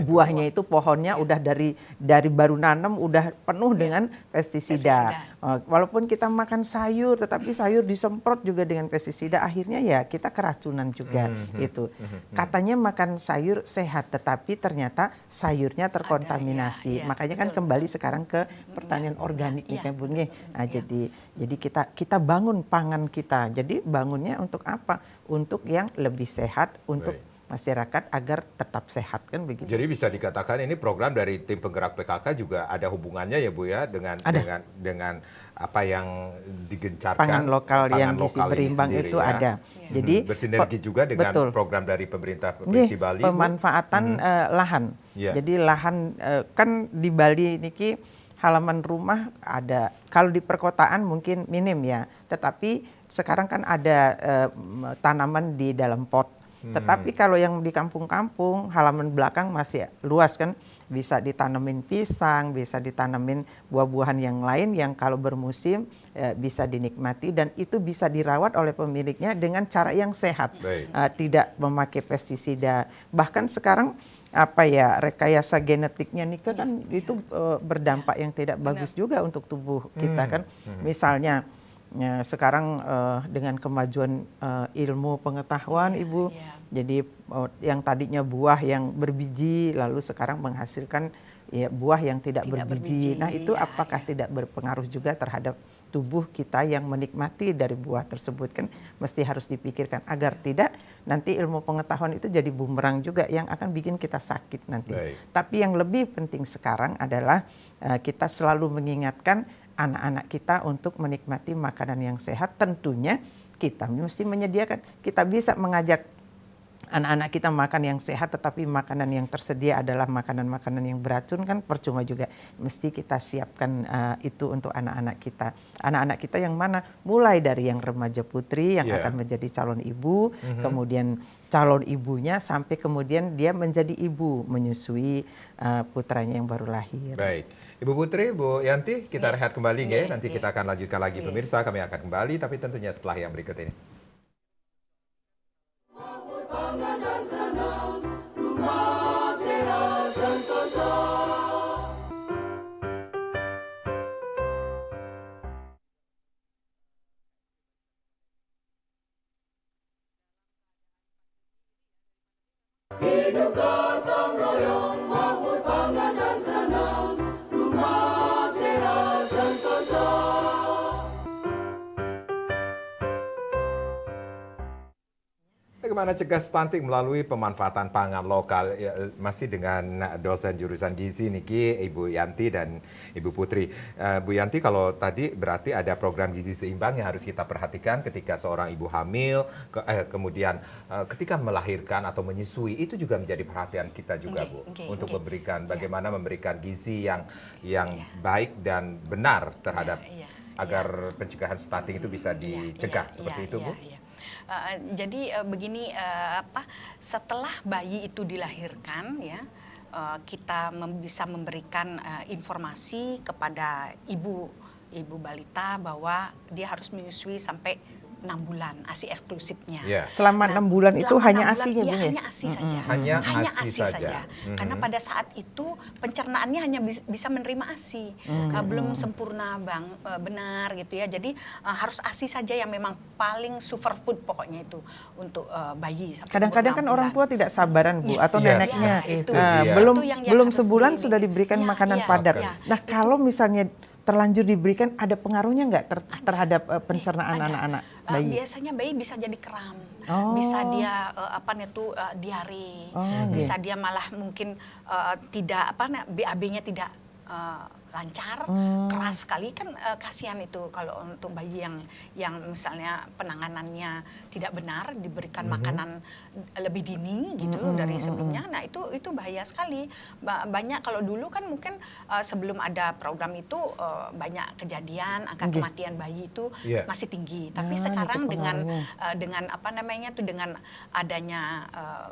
buahnya itu pohonnya udah dari baru nanam udah penuh dengan pestisida. Walaupun kita makan sayur, tetapi sayur disemprot juga dengan pestisida, akhirnya ya kita keracunan juga itu. Katanya makan sayur sehat, tetapi ternyata sayurnya terkontaminasi. Makanya kan kembali sekarang ke pertanian organik nih kan Bun. Nah, jadi kita bangun pangan kita. Jadi bangunnya untuk apa? Untuk yang lebih sehat, untuk masyarakat agar tetap sehat kan begitu. Jadi bisa dikatakan ini program dari tim penggerak PKK juga ada hubungannya ya Bu ya dengan apa yang digencarkan pangan lokal yang gizi berimbang itu ya. Ada. Jadi bersinergi juga dengan program dari pemerintah Provinsi Bali. Pemanfaatan lahan. Jadi lahan kan di Bali niki halaman rumah ada. Kalau di perkotaan mungkin minim ya. Tetapi sekarang kan ada tanaman di dalam pot. Tetapi kalau yang di kampung-kampung halaman belakang masih luas kan, bisa ditanamin pisang, bisa ditanamin buah-buahan yang lain yang kalau bermusim bisa dinikmati dan itu bisa dirawat oleh pemiliknya dengan cara yang sehat, tidak memakai pestisida. Bahkan sekarang rekayasa genetiknya nih kan itu berdampak yang tidak bagus juga untuk tubuh kita kan. Misalnya sekarang dengan kemajuan ilmu pengetahuan Ibu, jadi yang tadinya buah yang berbiji lalu sekarang menghasilkan buah yang tidak berbiji. Nah itu apakah tidak berpengaruh juga terhadap tubuh kita yang menikmati dari buah tersebut kan mesti harus dipikirkan agar tidak nanti ilmu pengetahuan itu jadi bumerang juga yang akan bikin kita sakit nanti. Tapi yang lebih penting sekarang adalah kita selalu mengingatkan anak-anak kita untuk menikmati makanan yang sehat. Tentunya kita mesti menyediakan, kita bisa mengajak anak-anak kita makan yang sehat, tetapi makanan yang tersedia adalah makanan-makanan yang beracun kan percuma juga. Mesti kita siapkan itu untuk anak-anak kita. Anak-anak kita yang mana? Mulai dari yang remaja putri yang akan menjadi calon ibu, kemudian calon ibunya sampai kemudian dia menjadi ibu menyusui putranya yang baru lahir. Baik. Ibu Putri, Bu Yanti, kita rehat kembali ya. Nanti kita akan lanjutkan lagi pemirsa, kami akan kembali tapi tentunya setelah yang berikut ini. Pangan dan senang, rumah sehat sentosa. Hidup gotong royong, makmur pangan dan senang, rumah sehat sentosa. Bagaimana cegah stunting melalui pemanfaatan pangan lokal? Ya, masih dengan dosen jurusan gizi niki Ibu Yanti dan Ibu Putri. Bu Yanti, kalau tadi berarti ada program gizi seimbang yang harus kita perhatikan ketika seorang ibu hamil, kemudian ketika melahirkan atau menyusui, itu juga menjadi perhatian kita juga Bu, untuk memberikan bagaimana memberikan gizi yang baik dan benar terhadap agar pencegahan stunting itu bisa dicegah seperti itu Bu. Jadi begini, setelah bayi itu dilahirkan ya, kita bisa memberikan informasi kepada ibu balita bahwa dia harus menyusui sampai 6 bulan, ASI eksklusifnya. Selama 6 bulan itu hanya ASI-nya Bu? Hanya ASI saja. Hanya ASI saja. Karena pada saat itu pencernaannya hanya bisa menerima ASI. Belum sempurna benar gitu ya. Jadi harus ASI saja yang memang paling superfood pokoknya itu untuk bayi. Kadang-kadang kan orang tua tidak sabaran Bu, atau neneknya. Yang belum sebulan sudah diberikan makanan padat. Nah kalau misalnya terlanjur diberikan, ada pengaruhnya nggak terhadap pencernaan anak-anak bayi? Biasanya bayi bisa jadi kram. bisa dia diare, bisa dia malah mungkin tidak BAB-nya tidak lancar, keras sekali kan, kasihan itu kalau untuk bayi yang misalnya penanganannya tidak benar, diberikan makanan lebih dini gitu dari sebelumnya. Nah itu bahaya sekali. Banyak kalau dulu kan mungkin sebelum ada program itu banyak kejadian angka kematian bayi itu masih tinggi. Tapi sekarang dengan adanya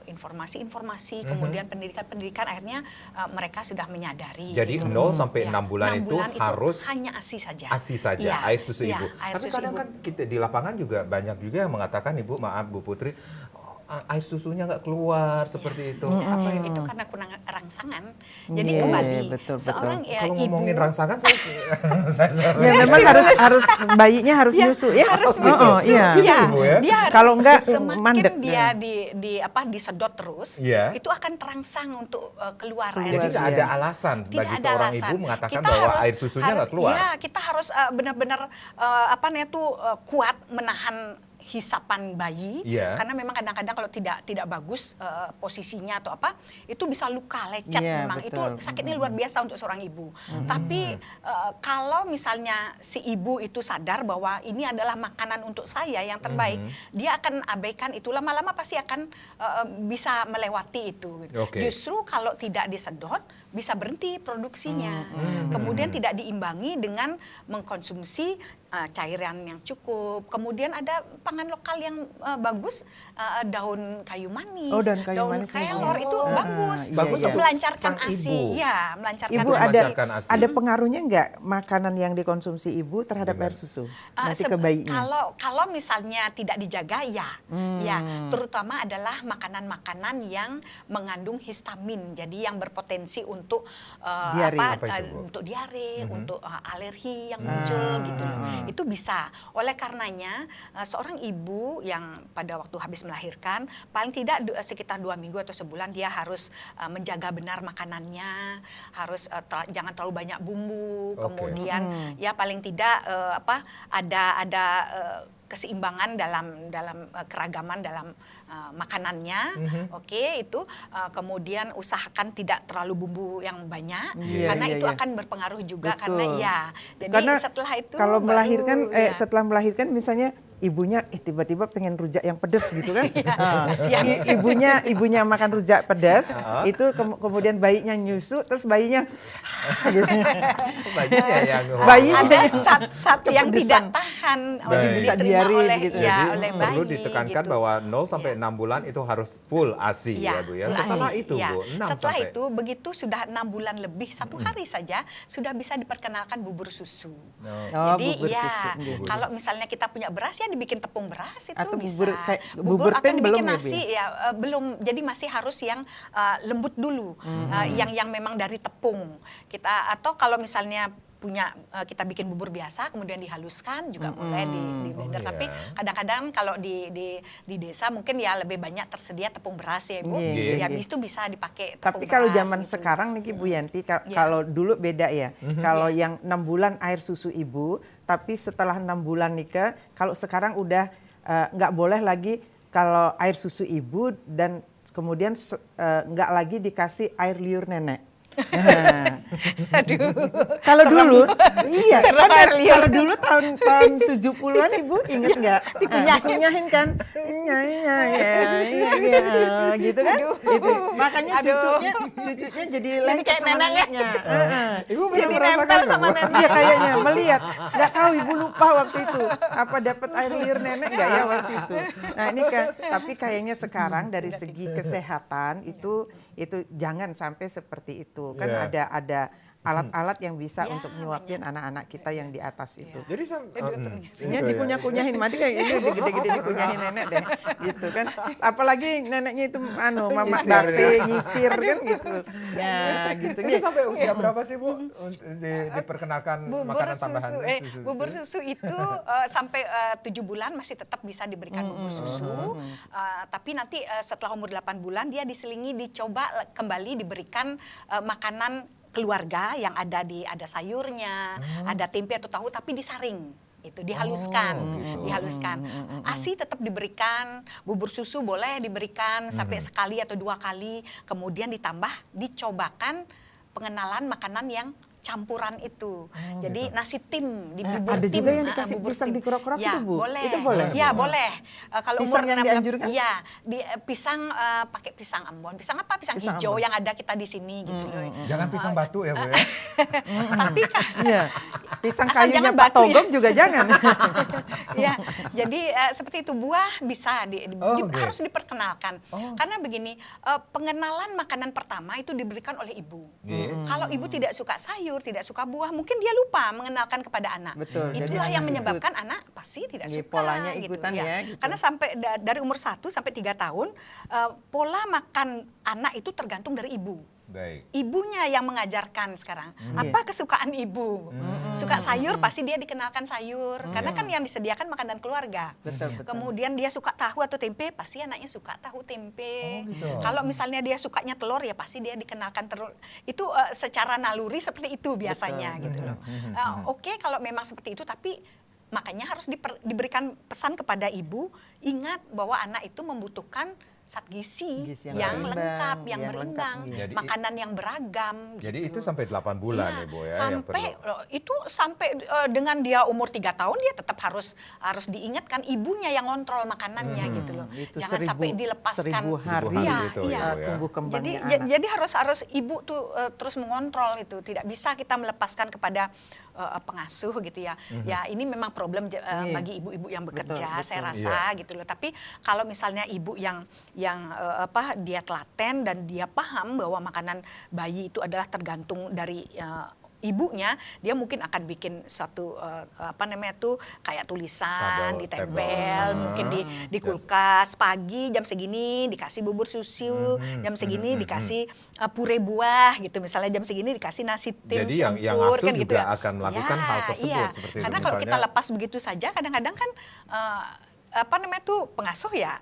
informasi-informasi, kemudian pendidikan akhirnya mereka sudah menyadari. Jadi gitu. 0 sampai 6 bulan itu itu harus hanya ASI saja. ASI saja, Iya, air susu iya, ibu. air Tapi susu kadang ibu. kan kita di lapangan juga banyak juga yang mengatakan, Ibu, maaf Bu Putri, air susunya nggak keluar seperti itu. Apa yang Itu karena kurang rangsangan. Jadi kembali betul. seorang kalau ibu ngomongin rangsangan saya Ya memang harus bayinya harus nyusu ya. harus Oh, menyusu. iya. Iya. Ibu ya. Dia harus Kalau enggak, semakin mandek. dia disedot terus, Iya. itu akan terangsang untuk keluar air Jadi susu. nggak ada alasan Tidak bagi ada seorang alasan. ibu mengatakan Kita bahwa air susunya nggak keluar. Ya, kita harus benar-benar kuat menahan hisapan bayi, Iya. karena memang kadang-kadang kalau tidak bagus posisinya atau apa, itu bisa luka lecet. Iya, Memang betul. itu sakitnya luar biasa untuk seorang ibu. Tapi kalau misalnya si ibu itu sadar bahwa ini adalah makanan untuk saya yang terbaik, dia akan abaikan itu, lama-lama pasti akan bisa melewati itu. Oke. Justru kalau tidak disedot bisa berhenti produksinya. Kemudian tidak diimbangi dengan mengkonsumsi cairan yang cukup. Kemudian ada pangan lokal yang bagus, daun kayu manis, Oh, daun kayu manis kelor ini. itu bagus. Bagus Untuk untuk melancarkan sang ASI. ibu. Ya, melancarkan Ibu ASI. Melancarkan ASI. ada pengaruhnya nggak makanan yang dikonsumsi ibu terhadap air susu nanti ke bayinya? Kalau misalnya tidak dijaga ya, terutama adalah makanan-makanan yang mengandung histamin, jadi yang berpotensi untuk Diare. Apa itu, Bu? untuk diare, untuk alergi yang muncul gitu loh. Itu bisa. Oleh karenanya seorang ibu yang pada waktu habis melahirkan paling tidak sekitar 2 minggu atau sebulan dia harus menjaga benar makanannya, harus jangan terlalu banyak bumbu, Oke. kemudian ya paling tidak ada keseimbangan dalam keragaman dalam makanannya. Oke, itu kemudian usahakan tidak terlalu bumbu yang banyak, Iya, karena iya, itu iya. akan berpengaruh juga. Betul. Karena ya jadi Karena setelah itu kalau baru, melahirkan ya. setelah melahirkan misalnya ibunya tiba-tiba pengen rujak yang pedas gitu kan. kasihan. Ibunya makan rujak pedas, itu kemudian bayinya nyusu, terus bayinya gitu. Bayinya yang Bayi- Ada zat-zat yang Kepedesan. tidak tahan Baik. Bisa diterima diare oleh gitu. ya Jadi oleh bayi. perlu ditekankan gitu. bahwa 0 sampai 6 bulan itu harus full ASI ya Bu ya. full Setelah ASI, itu ya. Bu, 6 Setelah sampai itu begitu sudah 6 bulan lebih, 1 hari saja sudah bisa diperkenalkan bubur susu. Oh, Jadi bubur ya susu, gitu. kalau misalnya kita punya beras ya dibikin tepung beras itu Atau bisa. bubur kayak bubur atau pen dibikin belum ya, Bu, nasi ya belum. Jadi masih harus yang lembut dulu, yang memang dari tepung. Kita atau kalau misalnya punya kita bikin bubur biasa kemudian dihaluskan juga boleh di blender. Oh, Tapi iya. kadang-kadang kalau di desa mungkin ya lebih banyak tersedia tepung beras ya Ibu. Iya, Ya iya. itu bisa dipakai Tapi tepung kalau beras zaman gitu. sekarang nih Bu Yanti, Ya. kalau dulu beda ya. Kalau yang 6 bulan air susu ibu, tapi setelah 6 bulan nikah, kalau sekarang udah nggak boleh lagi kalau air susu ibu dan kemudian nggak lagi dikasih air liur nenek. Nah, Aduh. kalau dulu, iya, Serem kan air liur. kalau dulu tahun 70-an ibu inget nggak? Dikunyahin kan, iya, gitu kan? Gitu. Makanya Aduh. cucunya jadi Jadi lengket kayak sama neneknya. neneknya. Ibu Jadi pernah merasakan nempel nggak, sama Bu? nenek. Iya kayaknya melihat, nggak tahu ibu lupa waktu itu apa dapat air liur nenek nggak ya waktu itu. Nah ini kan, tapi kayaknya sekarang dari segi kesehatan itu jangan sampai seperti itu kan Iya. ada alat-alat yang bisa Ya, untuk nyuapin anak-anak kita yang di atas itu. Jadi Ini dikunyah-kunyahin madi kayak ini gede-gede dikunyahin nenek deh gitu kan. Apalagi neneknya itu mama Nyisir, dasi ya. nyisir kan gitu. Ya gitu. Ini sampai usia berapa sih Bu diperkenalkan Bubur makanan tambahan susu, bubur susu itu sampai 7 bulan masih tetap bisa diberikan bubur susu. Tapi nanti setelah umur 8 bulan dia diselingi dicoba kembali diberikan makanan keluarga yang ada sayurnya, ada tempe atau tahu tapi disaring. itu dihaluskan, gitu. dihaluskan. ASI tetap diberikan, bubur susu boleh diberikan sampai sekali atau 2 kali, kemudian ditambah dicobakan pengenalan makanan yang campuran itu. Jadi nasi tim, di bubur Ada tim. juga yang dikasih bubur pisang tim. dikerok-kerok Ya, itu, Bu? boleh. Itu boleh? Ya, boleh. Kalau Pisang umur yang 16 dianjurkan? Iya, pisang pakai pisang Ambon. Pisang apa? Pisang Pisang hijau Ambon. yang ada kita di sini gitu loh. Jangan pisang batu ya Bu ya. Tapi kan Iya. Pisang Asal kayunya jangan Pak batu ya. Togog juga jangan. ya, jadi seperti itu buah bisa Oke. harus diperkenalkan. Karena begini, pengenalan makanan pertama itu diberikan oleh ibu. Kalau ibu tidak suka sayur, tidak suka buah, mungkin dia lupa mengenalkan kepada anak. Betul, jadi Itulah yang anak menyebabkan anak pasti tidak Iya, suka. polanya gitu, ikutan ya, gitu. Karena sampai dari umur 1 sampai 3 tahun, pola makan anak itu tergantung dari ibu. Baik. Ibunya yang mengajarkan sekarang. Apa kesukaan ibu? Suka sayur, pasti dia dikenalkan sayur. Karena kan yang disediakan makanan keluarga. Betul, betul. Kemudian dia suka tahu atau tempe, pasti anaknya suka tahu tempe. gitu. Kalau misalnya dia sukanya telur, ya pasti dia dikenalkan telur. Itu secara naluri seperti itu biasanya gitu loh. Oke, kalau memang seperti itu, tapi makanya harus diberikan pesan kepada ibu, ingat bahwa anak itu membutuhkan zat gizi Gizi yang yang lengkap, berimbang, yang yang berimbang, lengkap, iya. Jadi makanan yang beragam. Jadi gitu. itu sampai 8 bulan Iya, ya Bu ya yang sampai perlu. itu sampai dengan dia umur 3 tahun dia tetap harus diingatkan ibunya yang ngontrol makanannya gitu loh. Itu Jangan sampai dilepaskan. 1000 hari Iya, gitu iya. ya, Bu ya. Tumbuh kembangnya Jadi anak. jadi harus ibu tuh terus mengontrol itu. Tidak bisa kita melepaskan kepada pengasuh gitu ya. Ya ini memang problem bagi ibu-ibu yang bekerja, Betul, saya betul. rasa gitu loh. Tapi kalau misalnya ibu yang dia telaten dan dia paham bahwa makanan bayi itu adalah tergantung dari ibunya, dia mungkin akan bikin suatu kayak tulisan Tabel, ditempel, mungkin di kulkas pagi jam segini dikasih bubur susu, jam segini dikasih puree buah gitu, misalnya jam segini dikasih nasi tim Jadi yang campur asuh kan gitu juga ya. akan melakukan hal tersebut, Iya. seperti itu. Karena kalau kita Misalnya- lepas begitu saja, kadang-kadang kan pengasuh ya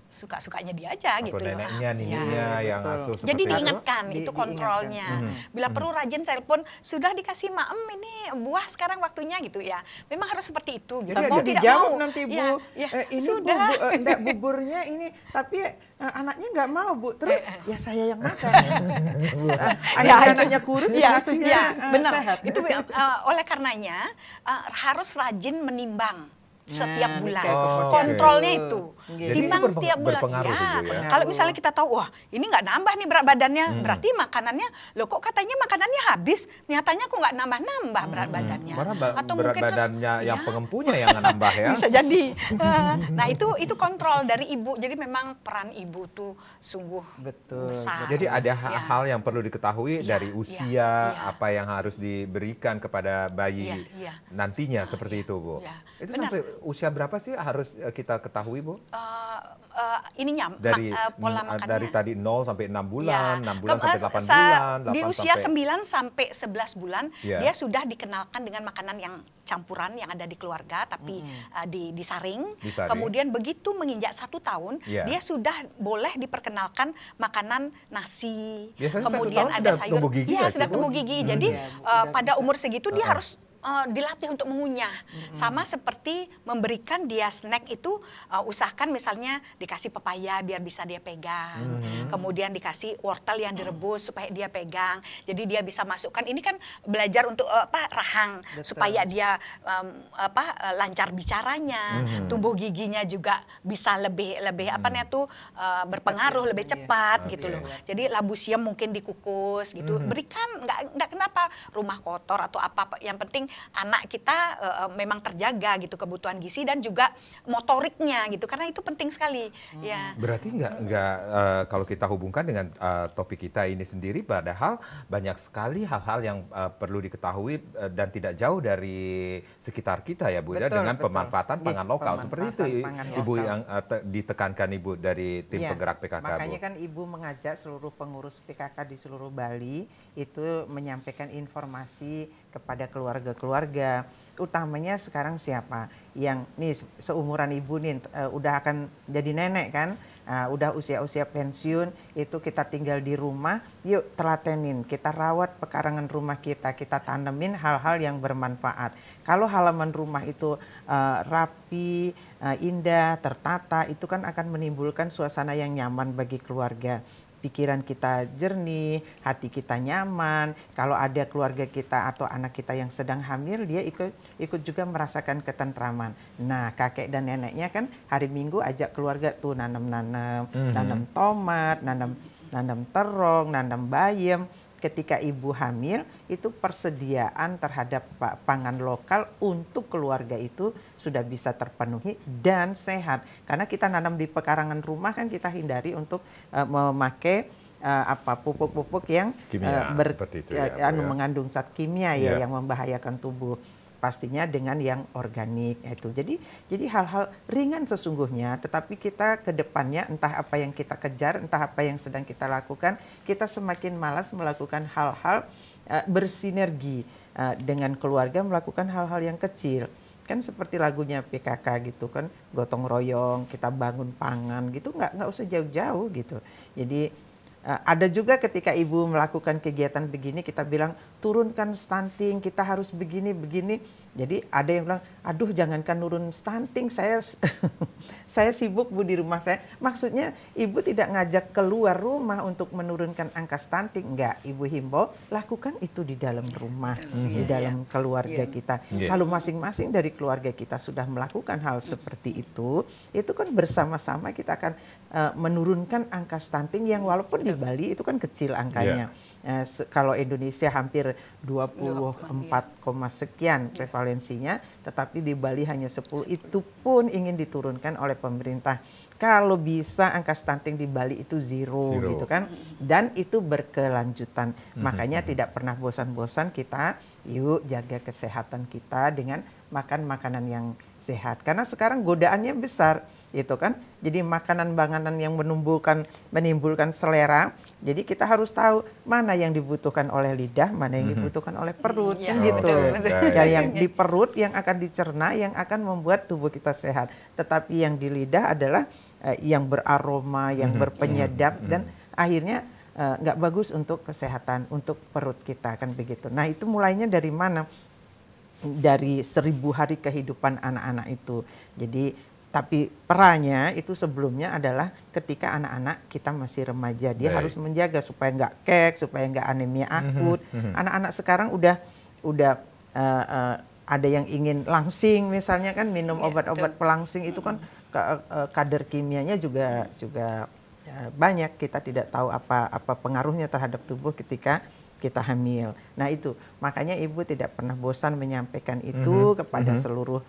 suka-sukanya dia aja Atau gitu loh. neneknya, Iya. nininya yang betul. asuh Jadi seperti itu. diingatkan, itu Diingatkan. kontrolnya. Bila perlu rajin telepon, sudah dikasih maem ini buah sekarang waktunya gitu ya. Memang harus seperti itu. Gitu. Jadi Mau ada tidak dijawab mau. nanti Bu, Ya, ya, ini sudah. Bu, enggak buburnya ini, tapi anaknya nggak mau Bu. Terus ya saya yang makan. Akhirnya anaknya kurus, Iya, asuhnya iya, benar. sehat. Itu oleh karenanya harus rajin menimbang setiap Nah, bulan. kayak kepositif. Kontrolnya itu. Jadi Timbang itu setiap bulan. berpengaruh Ya, tuh, Bu, ya? kalau misalnya kita tahu, wah ini nggak nambah nih berat badannya, berarti makanannya, loh kok katanya makanannya habis, nyatanya kok nggak nambah-nambah berat badannya. Malah Atau berat mungkin terus, badannya yang ya, pengempunya yang nggak nambah ya. bisa jadi. Nah itu kontrol dari ibu. Jadi memang peran ibu tuh sungguh Betul, besar. Jadi ada Ya. hal yang perlu diketahui Iya, dari usia, iya. apa yang harus diberikan kepada bayi Iya, iya. nantinya seperti itu, Bu. iya. Itu Benar. sampai usia berapa sih harus kita ketahui, Bu? Ininya pola makannya. Dari tadi 0 sampai 6 bulan, 6 bulan Ke- sampai 8 bulan, Di 8 usia sampai 9 sampai 11 bulan, Iya. dia sudah dikenalkan dengan makanan yang campuran yang ada di keluarga, tapi disaring. Disaring. Kemudian begitu menginjak 1 tahun, Iya. dia sudah boleh diperkenalkan makanan nasi. Biasanya 1 Kemudian tahun ada sudah sayur. tumbuh gigi Iya, nggak sih, sudah Bu? tumbuh gigi. Jadi Iya, udah pada bisa. umur segitu dia harus dilatih untuk mengunyah. Sama seperti memberikan dia snack itu, usahakan misalnya dikasih pepaya biar bisa dia pegang. Kemudian dikasih wortel yang direbus supaya dia pegang. Jadi dia bisa masukkan, ini kan belajar untuk rahang. Betul. Supaya dia lancar bicaranya. Tumbuh giginya juga bisa lebih berpengaruh, lebih cepat Oke. gitu loh. Jadi labu siam mungkin dikukus gitu. Berikan, nggak kenapa rumah kotor atau apa, yang penting anak kita memang terjaga gitu kebutuhan gizi dan juga motoriknya gitu, karena itu penting sekali. Ya. Berarti nggak kalau kita hubungkan dengan topik kita ini sendiri, padahal banyak sekali hal-hal yang perlu diketahui dan tidak jauh dari sekitar kita ya, Bu, ya, Betul, dengan betul. pemanfaatan Iya, pangan lokal. Seperti itu pemanfaatan pangan Ibu lokal. yang ditekankan Ibu dari tim Iya, penggerak PKK, Bu. makanya kan Ibu mengajak seluruh pengurus PKK di seluruh Bali itu menyampaikan informasi kepada keluarga-keluarga utamanya sekarang siapa yang nih seumuran ibu nih udah akan jadi nenek kan, udah usia-usia pensiun, itu kita tinggal di rumah, yuk telatenin, kita rawat pekarangan rumah kita tanemin hal-hal yang bermanfaat. Kalau halaman rumah itu rapi, indah, tertata, itu kan akan menimbulkan suasana yang nyaman bagi keluarga. Pikiran kita jernih, hati kita nyaman. Kalau ada keluarga kita atau anak kita yang sedang hamil, dia ikut juga merasakan ketentraman. Nah, kakek dan neneknya kan hari Minggu ajak keluarga tuh nanam tomat, nanam terong, nanam bayam. Ketika ibu hamil, itu persediaan terhadap pangan lokal untuk keluarga itu sudah bisa terpenuhi dan sehat. Karena kita nanam di pekarangan rumah kan kita hindari untuk memakai pupuk-pupuk yang seperti itu ya, Bu, ya. mengandung zat kimia yang membahayakan tubuh. Pastinya dengan yang organik itu. Jadi hal-hal ringan sesungguhnya, tetapi kita ke depannya entah apa yang kita kejar, entah apa yang sedang kita lakukan, kita semakin malas melakukan hal-hal bersinergi dengan keluarga, melakukan hal-hal yang kecil. Kan seperti lagunya PKK gitu kan, gotong royong, kita bangun pangan gitu, nggak usah jauh-jauh gitu. Jadi ada juga ketika ibu melakukan kegiatan begini, kita bilang turunkan stunting, kita harus begini. Jadi ada yang bilang, aduh jangankan nurun stunting, saya sibuk Bu di rumah saya. Maksudnya ibu tidak ngajak keluar rumah untuk menurunkan angka stunting. Enggak, ibu himbau lakukan itu di dalam rumah, di dalam keluarga kita. Kalau masing-masing dari keluarga kita sudah melakukan hal seperti itu kan bersama-sama kita akan menurunkan angka stunting yang walaupun di Bali itu kan kecil angkanya. Kalau Indonesia hampir 24, sekian prevalensinya, tetapi di Bali hanya 10. Itu pun ingin diturunkan oleh pemerintah. Kalau bisa angka stunting di Bali itu zero. Gitu kan. Dan itu berkelanjutan. Makanya tidak pernah bosan-bosan kita yuk jaga kesehatan kita dengan makan makanan yang sehat. Karena sekarang godaannya besar. Itu kan, jadi makanan-makanan yang menimbulkan selera. Jadi kita harus tahu mana yang dibutuhkan oleh lidah, mana yang dibutuhkan oleh perut, kan gitu. Yang di perut yang akan dicerna, yang akan membuat tubuh kita sehat. Tetapi yang di lidah adalah yang beraroma, yang berpenyedap, dan akhirnya nggak bagus untuk kesehatan, untuk perut kita, kan begitu. Nah itu mulainya dari mana? Dari 1000 hari kehidupan anak-anak itu. Jadi tapi perannya itu sebelumnya adalah ketika anak-anak kita masih remaja. Dia harus menjaga supaya nggak kek, supaya nggak anemia akut. Anak-anak sekarang udah ada yang ingin langsing misalnya kan, minum obat-obat pelangsing itu kan kadar kimianya juga banyak. Kita tidak tahu apa pengaruhnya terhadap tubuh ketika kita hamil. Nah itu, makanya ibu tidak pernah bosan menyampaikan itu kepada seluruh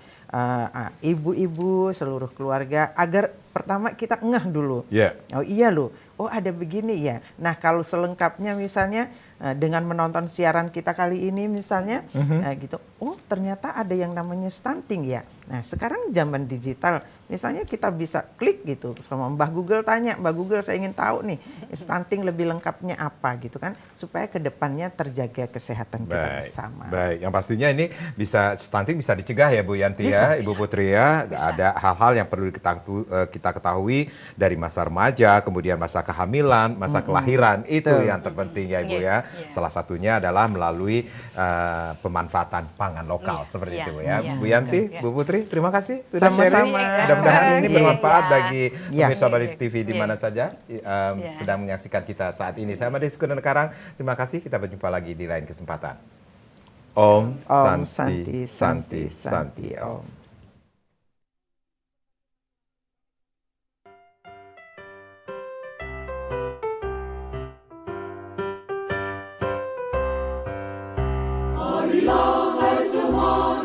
ibu-ibu, seluruh keluarga, agar pertama kita ngeh dulu. Oh iya loh, oh ada begini ya. Nah kalau selengkapnya misalnya dengan menonton siaran kita kali ini misalnya, gitu, oh ternyata ada yang namanya stunting ya. Nah sekarang zaman digital, misalnya kita bisa klik gitu, sama Mbah Google tanya, Mbah Google saya ingin tahu nih stunting lebih lengkapnya apa gitu kan, supaya kedepannya terjaga kesehatan kita bersama. Baik, yang pastinya ini stunting bisa dicegah ya Bu Yanti ya, Ibu Putri ya. Ada hal-hal yang perlu kita ketahui dari masa remaja, kemudian masa kehamilan, masa kelahiran, itu yang terpenting ya Ibu ya. Salah satunya adalah melalui pemanfaatan pangan lokal seperti itu ya. Bu Yanti, Bu Putri, terima kasih sudah sharing. Mudah-mudahan ini bermanfaat bagi pemirsa Bali TV di mana saja sedang menyaksikan kita saat ini. Saya Made Sekunden Karang, terima kasih. Kita berjumpa lagi di lain kesempatan. Om Santi Santi Santi Om. Marilah hai semua